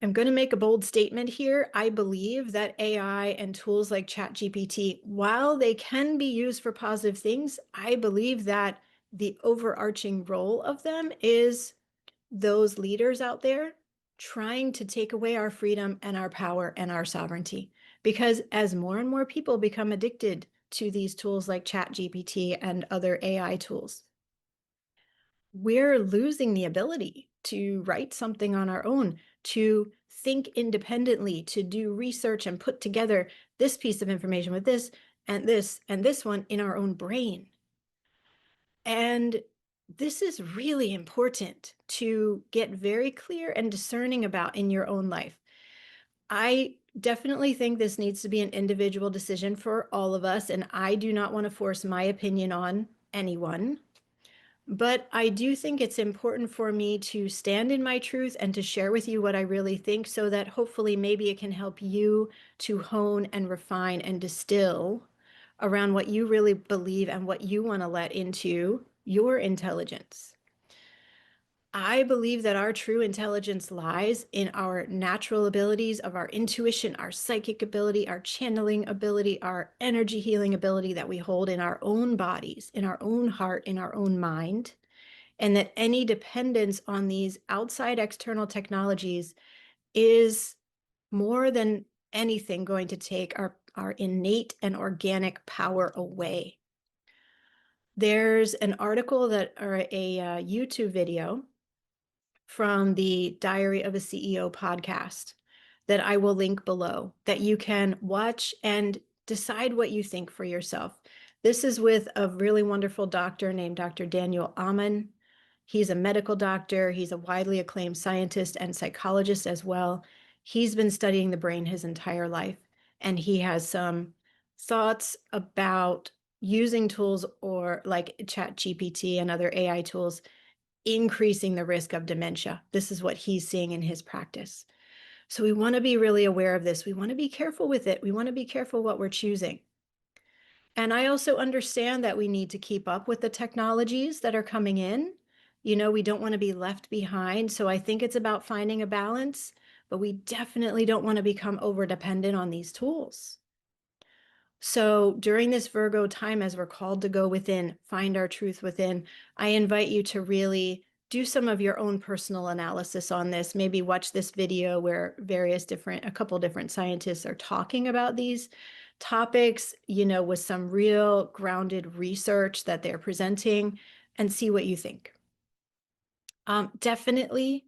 S1: am going to make a bold statement here. I believe that AI and tools like ChatGPT, while they can be used for positive things, I believe that the overarching role of them is those leaders out there trying to take away our freedom and our power and our sovereignty. Because as more and more people become addicted to these tools like ChatGPT and other AI tools, we're losing the ability to write something on our own, to think independently, to do research and put together this piece of information with this and this one in our own brain. And this is really important to get very clear and discerning about in your own life. I definitely think this needs to be an individual decision for all of us, and I do not want to force my opinion on anyone. But I do think it's important for me to stand in my truth and to share with you what I really think so that hopefully maybe it can help you to hone and refine and distill around what you really believe and what you want to let into your intelligence. I believe that our true intelligence lies in our natural abilities of our intuition, our psychic ability, our channeling ability, our energy healing ability that we hold in our own bodies, in our own heart, in our own mind, and that any dependence on these outside external technologies is more than anything going to take our innate and organic power away. There's an article that or a YouTube video from the Diary of a CEO podcast that I will link below that you can watch and decide what you think for yourself. This is with a really wonderful doctor named Dr. Daniel Amen. He's a medical doctor. He's a widely acclaimed scientist and psychologist as well. He's been studying the brain his entire life, and he has some thoughts about using tools or like ChatGPT and other AI tools increasing the risk of dementia. This is what he's seeing in his practice. So we want to be really aware of this. We want to be careful with it. We want to be careful what we're choosing. And I also understand that we need to keep up with the technologies that are coming in. You know, we don't want to be left behind. So I think it's about finding a balance, but we definitely don't want to become over dependent on these tools. So during this Virgo time, as we're called to go within, find our truth within, I invite you to really do some of your own personal analysis on this. Maybe watch this video where a couple different scientists are talking about these topics, you know, with some real grounded research that they're presenting, and see what you think. Definitely,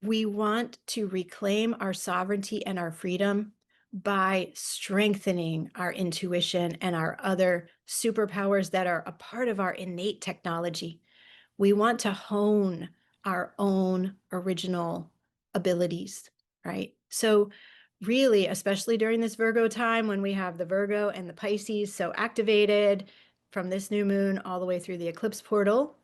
S1: we want to reclaim our sovereignty and our freedom by strengthening our intuition and our other superpowers that are a part of our innate technology. We want to hone our own original abilities, right? So really, especially during this Virgo time when we have the Virgo and the Pisces so activated from this new moon all the way through the eclipse portal,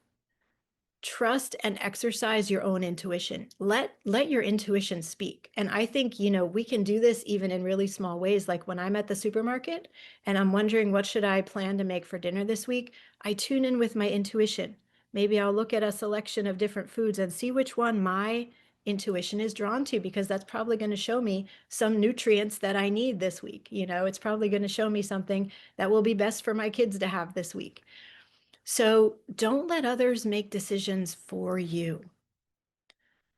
S1: trust and exercise your own intuition. Let your intuition speak. And I think, you know, we can do this even in really small ways. Like when I'm at the supermarket and I'm wondering what should I plan to make for dinner this week, I tune in with my intuition. Maybe I'll look at a selection of different foods and see which one my intuition is drawn to, because that's probably going to show me some nutrients that I need this week. You know, it's probably going to show me something that will be best for my kids to have this week. So don't let others make decisions for you.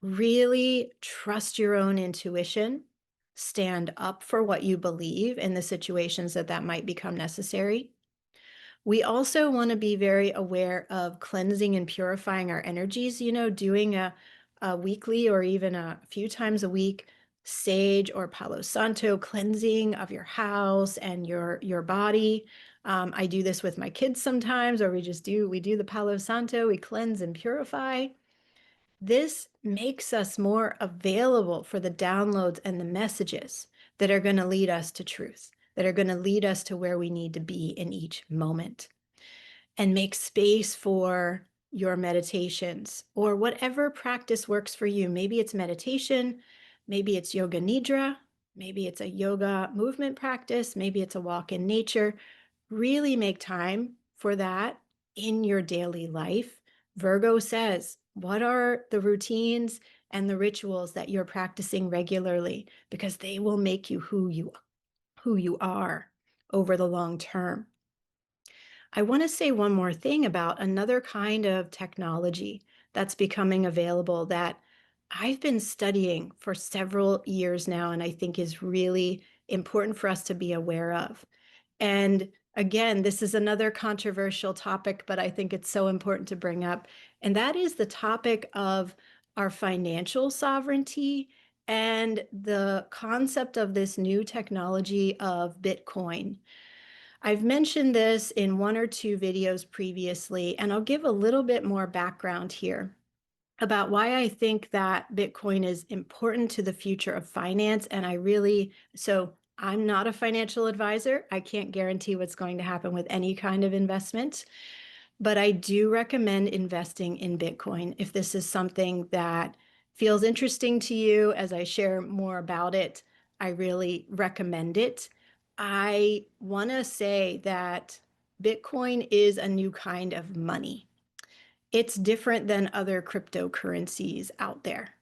S1: Really trust your own intuition. Stand up for what you believe in the situations that might become necessary. We also want to be very aware of cleansing and purifying our energies, you know, doing a weekly or even a few times a week sage or Palo Santo cleansing of your house and your body. I do this with my kids sometimes, or we do the Palo Santo, we cleanse and purify. This makes us more available for the downloads and the messages that are going to lead us to truth, that are going to lead us to where we need to be in each moment. And make space for your meditations or whatever practice works for you. Maybe it's meditation, maybe it's yoga nidra, maybe it's a yoga movement practice, maybe it's a walk in nature. Really make time for that in your daily life. Virgo says, what are the routines
S2: and the rituals that you're practicing regularly, because they will make you who you are over the long term. I want to say one more thing about another kind of technology that's becoming available that I've been studying for several years now, and I think is really important for us to be aware of. And again, this is another controversial topic, but I think it's so important to bring up. And that is the topic of our financial sovereignty and the concept of this new technology of Bitcoin. I've mentioned this in one or two videos previously, and I'll give a little bit more background here about why I think that Bitcoin is important to the future of finance. And so I'm not a financial advisor. I can't guarantee what's going to happen with any kind of investment, but I do recommend investing in Bitcoin if this is something that feels interesting to you. As I share more about it, I really recommend it. I want to say that Bitcoin is a new kind of money. It's different than other cryptocurrencies out there.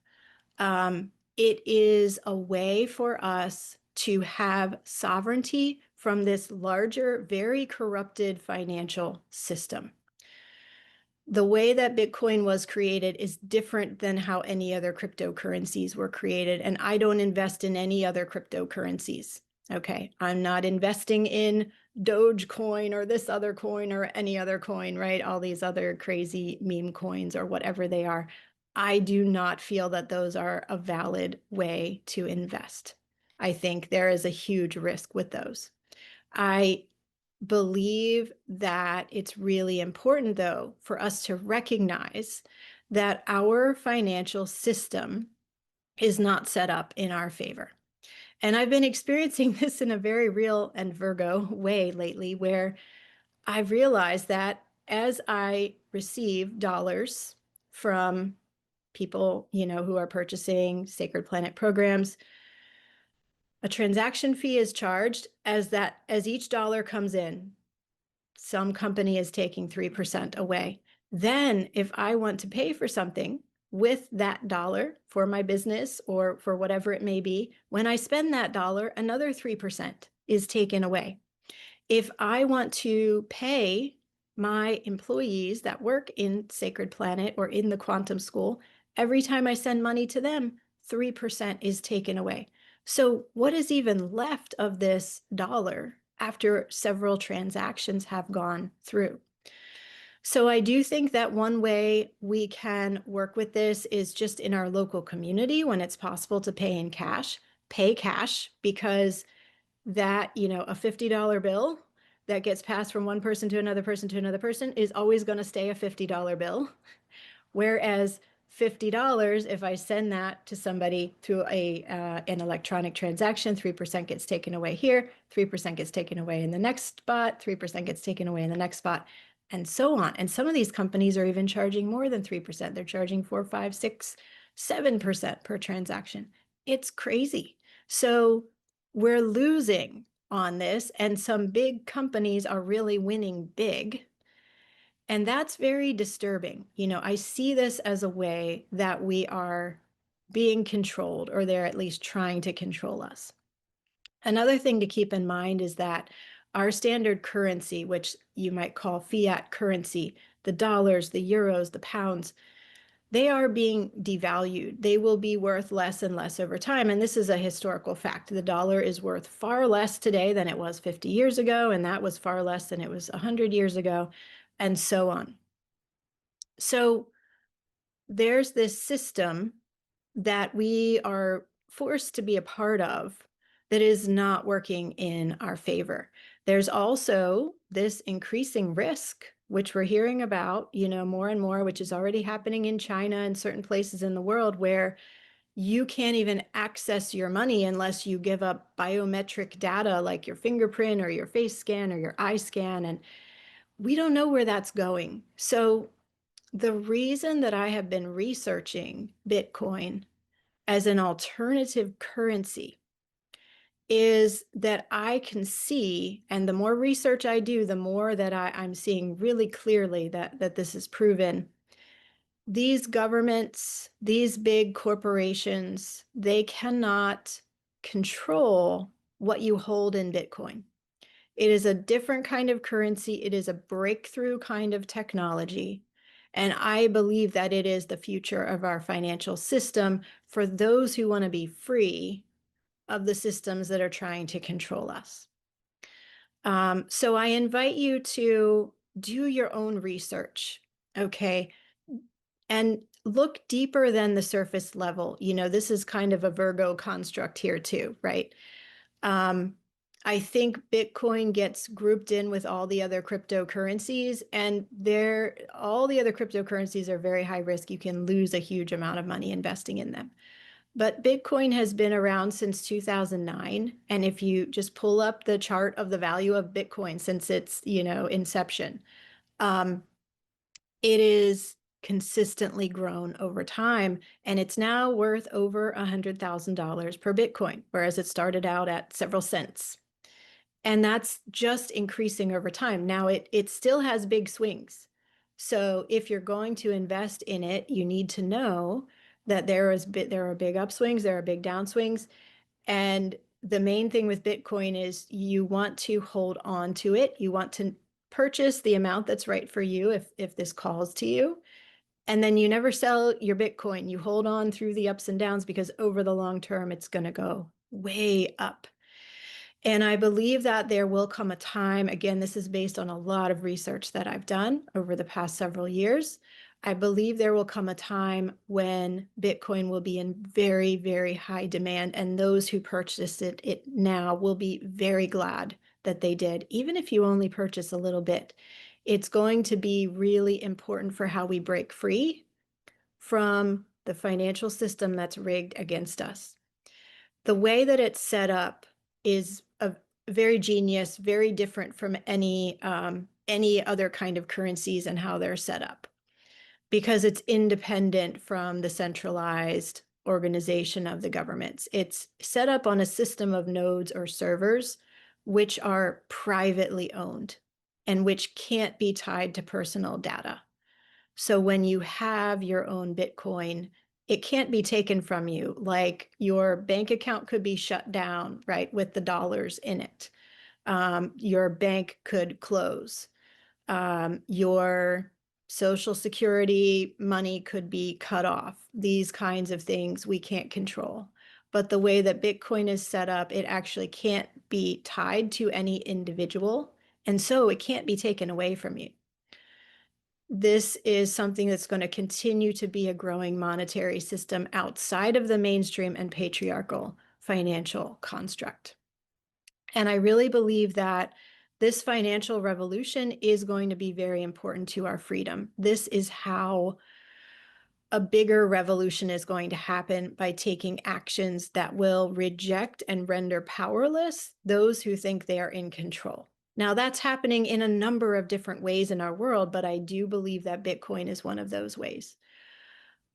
S2: It is a way for us to have sovereignty from this larger, very corrupted financial system. The way that Bitcoin was created is different than how any other cryptocurrencies were created. And I don't invest in any other cryptocurrencies. Okay. I'm not investing in Dogecoin or this other coin or any other coin, right? All these other crazy meme coins or whatever they are. I do not feel that those are a valid way to invest. I think there is a huge risk with those. I believe that it's really important, though, for us to recognize that our financial system is not set up in our favor. And I've been experiencing this in a very real and Virgo way lately, where I've realized that as I receive dollars from people, who are purchasing Sacred Planet programs, a transaction fee is charged as each dollar comes in. Some company is taking 3% away. Then, if I want to pay for something with that dollar for my business or for whatever it may be, when I spend that dollar, another 3% is taken away. If I want to pay my employees that work in Sacred Planet or in the quantum school, every time I send money to them, 3% is taken away. So what is even left of this dollar after several transactions have gone through? So I do think that one way we can work with this is just in our local community when it's possible to pay cash, because that, a $50 bill that gets passed from one person to another person to another person is always going to stay a $50 bill. Whereas $50, if I send that to somebody through an electronic transaction, 3% gets taken away here, 3% gets taken away in the next spot, 3% gets taken away in the next spot, and so on. And some of these companies are even charging more than 3%. They're charging 4, 5, 6, 7% per transaction. It's crazy. So we're losing on this, and some big companies are really winning big. And that's very disturbing. I see this as a way that we are being controlled, or they're at least trying to control us. Another thing to keep in mind is that our standard currency, which you might call fiat currency, the dollars, the euros, the pounds, they are being devalued. They will be worth less and less over time. And this is a historical fact. The dollar is worth far less today than it was 50 years ago, and that was far less than it was 100 years ago, and so on. So there's this system that we are forced to be a part of that is not working in our favor. There's also this increasing risk, which we're hearing about, more and more, which is already happening in China and certain places in the world, where you can't even access your money unless you give up biometric data like your fingerprint or your face scan or your eye scan. And we don't know where that's going. So the reason that I have been researching Bitcoin as an alternative currency is that I can see, and the more research I do, the more that I'm seeing really clearly that this is proven. these governments, these big corporations, they cannot control what you hold in Bitcoin. It is a different kind of currency. It is a breakthrough kind of technology. And I believe that it is the future of our financial system for those who want to be free of the systems that are trying to control us. So I invite you to do your own research, okay? And look deeper than the surface level. You know, this is kind of a Virgo construct here too, right? Um, I think Bitcoin gets grouped in with all the other cryptocurrencies, and all the other cryptocurrencies are very high risk. You can lose a huge amount of money investing in them. But Bitcoin has been around since 2009. And if you just pull up the chart of the value of Bitcoin since its, inception, um, it is consistently grown over time. And it's now worth over $100,000 per Bitcoin, whereas it started out at several cents. And that's just increasing over time. Now it still has big swings. So if you're going to invest in it, you need to know that there are big upswings, there are big downswings. And the main thing with Bitcoin is you want to hold on to it. You want to purchase the amount that's right for you if this calls to you. And then you never sell your Bitcoin. You hold on through the ups and downs because over the long term, it's going to go way up. And I believe that there will come a time, again, this is based on a lot of research that I've done over the past several years. I believe there will come a time when Bitcoin will be in very, very high demand, and those who purchase it now will be very glad that they did, even if you only purchase a little bit. It's going to be really important for how we break free from the financial system that's rigged against us. The way that it's set up is a very genius, very different from any other kind of currencies and how they're set up, because it's independent from the centralized organization of the governments. It's set up on a system of nodes or servers, which are privately owned and which can't be tied to personal data. So when you have your own Bitcoin, it can't be taken from you. Like your bank account could be shut down, right, with the dollars in it. Your bank could close. Your Social Security money could be cut off. These kinds of things we can't control. But the way that Bitcoin is set up, it actually can't be tied to any individual. And so it can't be taken away from you. This is something that's going to continue to be a growing monetary system outside of the mainstream and patriarchal financial construct. And I really believe that this financial revolution is going to be very important to our freedom. This is how a bigger revolution is going to happen, by taking actions that will reject and render powerless those who think they are in control. Now, that's happening in a number of different ways in our world, but I do believe that Bitcoin is one of those ways.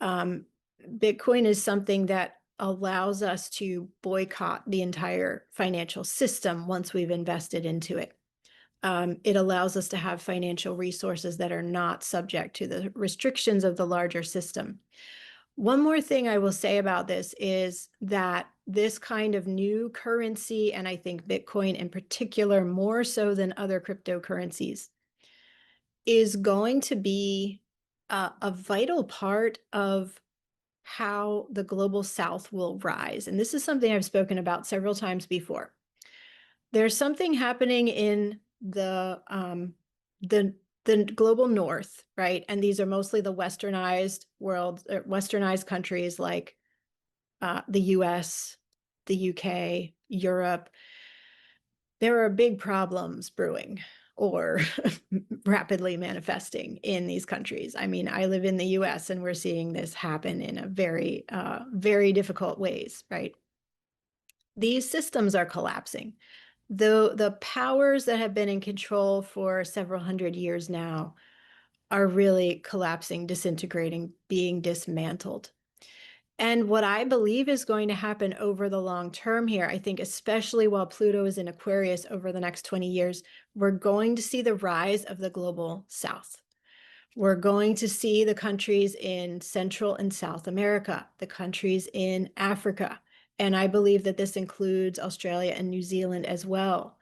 S2: Bitcoin is something that allows us to boycott the entire financial system once we've invested into it. It allows us to have financial resources that are not subject to the restrictions of the larger system. One more thing I will say about this is that this kind of new currency, and I think Bitcoin in particular, more so than other cryptocurrencies, is going to be a vital part of how the global South will rise. And this is something I've spoken about several times before. There's something happening in the global North, right? And these are mostly the westernized world, westernized countries like the US, the UK, Europe. There are big problems brewing or rapidly manifesting in these countries. I mean, I live in the US and we're seeing this happen in a very, very difficult ways, right? These systems are collapsing. The powers that have been in control for several hundred years now are really collapsing, disintegrating, being dismantled. And what I believe is going to happen over the long term here, I think especially while Pluto is in Aquarius over the next 20 years, we're going to see the rise of the global South. We're going to see the countries in Central and South America, the countries in Africa, and I believe that this includes Australia and New Zealand as well,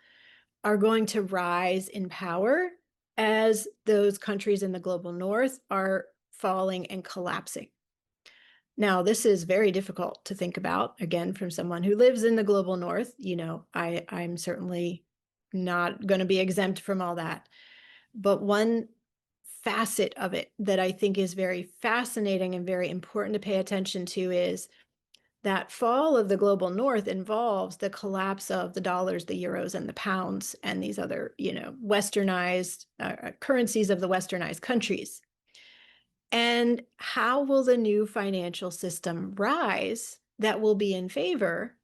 S2: are going to rise in power as those countries in the global north are falling and collapsing. Now, this is very difficult to think about, again, from someone who lives in the global north. I'm certainly not going to be exempt from all that. But one facet of it that I think is very fascinating and very important to pay attention to is that fall of the global north involves the collapse of the dollars, the euros, and the pounds, and these other, westernized currencies of the westernized countries. And how will the new financial system rise that will be in favor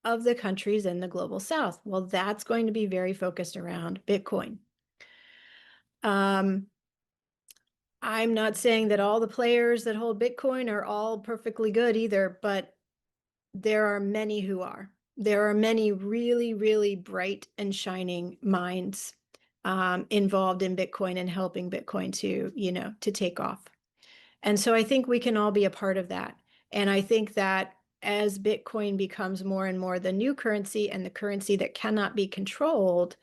S2: of the countries in the global south? Well, that's going to be very focused around Bitcoin. I'm not saying that all the players that hold Bitcoin are all perfectly good either, but there are many who are. There are many really, really bright and shining minds involved in Bitcoin and helping Bitcoin to take off. And so I think we can all be a part of that. And I think that as Bitcoin becomes more and more the new currency and the currency that cannot be controlled,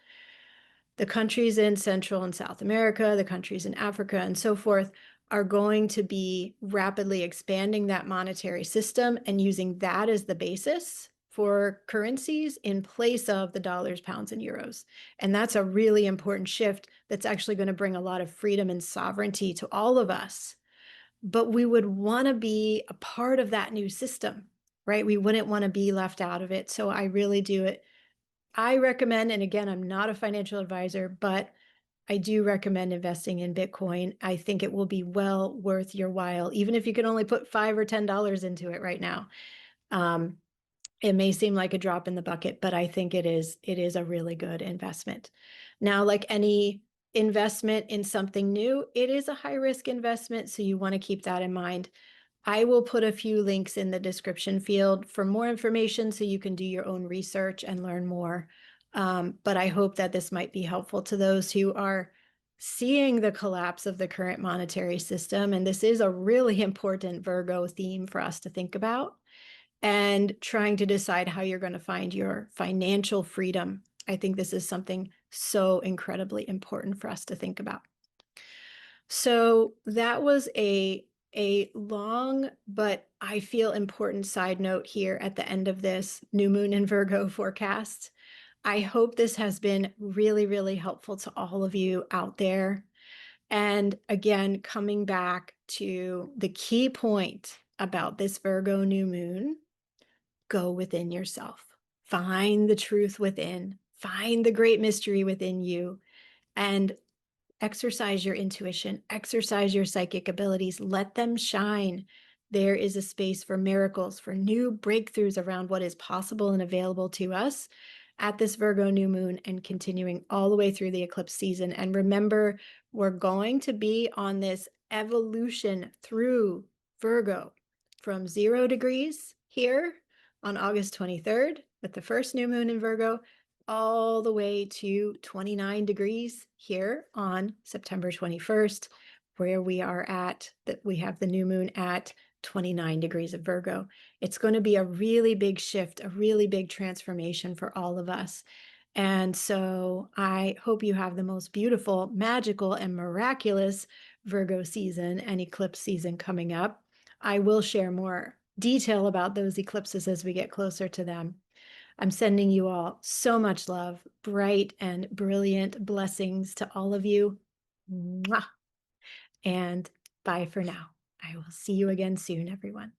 S2: the countries in Central and South America, the countries in Africa, and so forth are going to be rapidly expanding that monetary system and using that as the basis for currencies in place of the dollars, pounds, and euros. And that's a really important shift that's actually going to bring a lot of freedom and sovereignty to all of us. But we would want to be a part of that new system, right? We wouldn't want to be left out of it. So I really do it. I recommend, and again, I'm not a financial advisor, but I do recommend investing in Bitcoin. I think it will be well worth your while, even if you can only put $5 or $10 into it right now. It may seem like a drop in the bucket, but I think it is a really good investment. Now, like any investment in something new, it is a high risk investment, so you want to keep that in mind. I will put a few links in the description field for more information so you can do your own research and learn more. But I hope that this might be helpful to those who are seeing the collapse of the current monetary system. And this is a really important Virgo theme for us to think about, and trying to decide how you're going to find your financial freedom. I think this is something so incredibly important for us to think about. So that was a long, but I feel important side note here at the end of this new moon in Virgo forecast. I hope this has been really, really helpful to all of you out there. And again, coming back to the key point about this Virgo new moon, go within yourself. Find the truth within. Find the great mystery within you. And exercise your intuition, exercise your psychic abilities, let them shine. There is a space for miracles, for new breakthroughs around what is possible and available to us at this Virgo new moon and continuing all the way through the eclipse season. And remember, we're going to be on this evolution through Virgo from 0 degrees here on August 23rd with the first new moon in Virgo, all the way to 29 degrees here on September 21st, where we are at, that we have the new moon at 29 degrees of Virgo. It's going to be a really big shift, a really big transformation for all of us. And so I hope you have the most beautiful, magical, and miraculous Virgo season and eclipse season coming up. I will share more detail about those eclipses as we get closer to them. I'm sending you all so much love, bright and brilliant blessings to all of you. Mwah! And bye for now. I will see you again soon, everyone.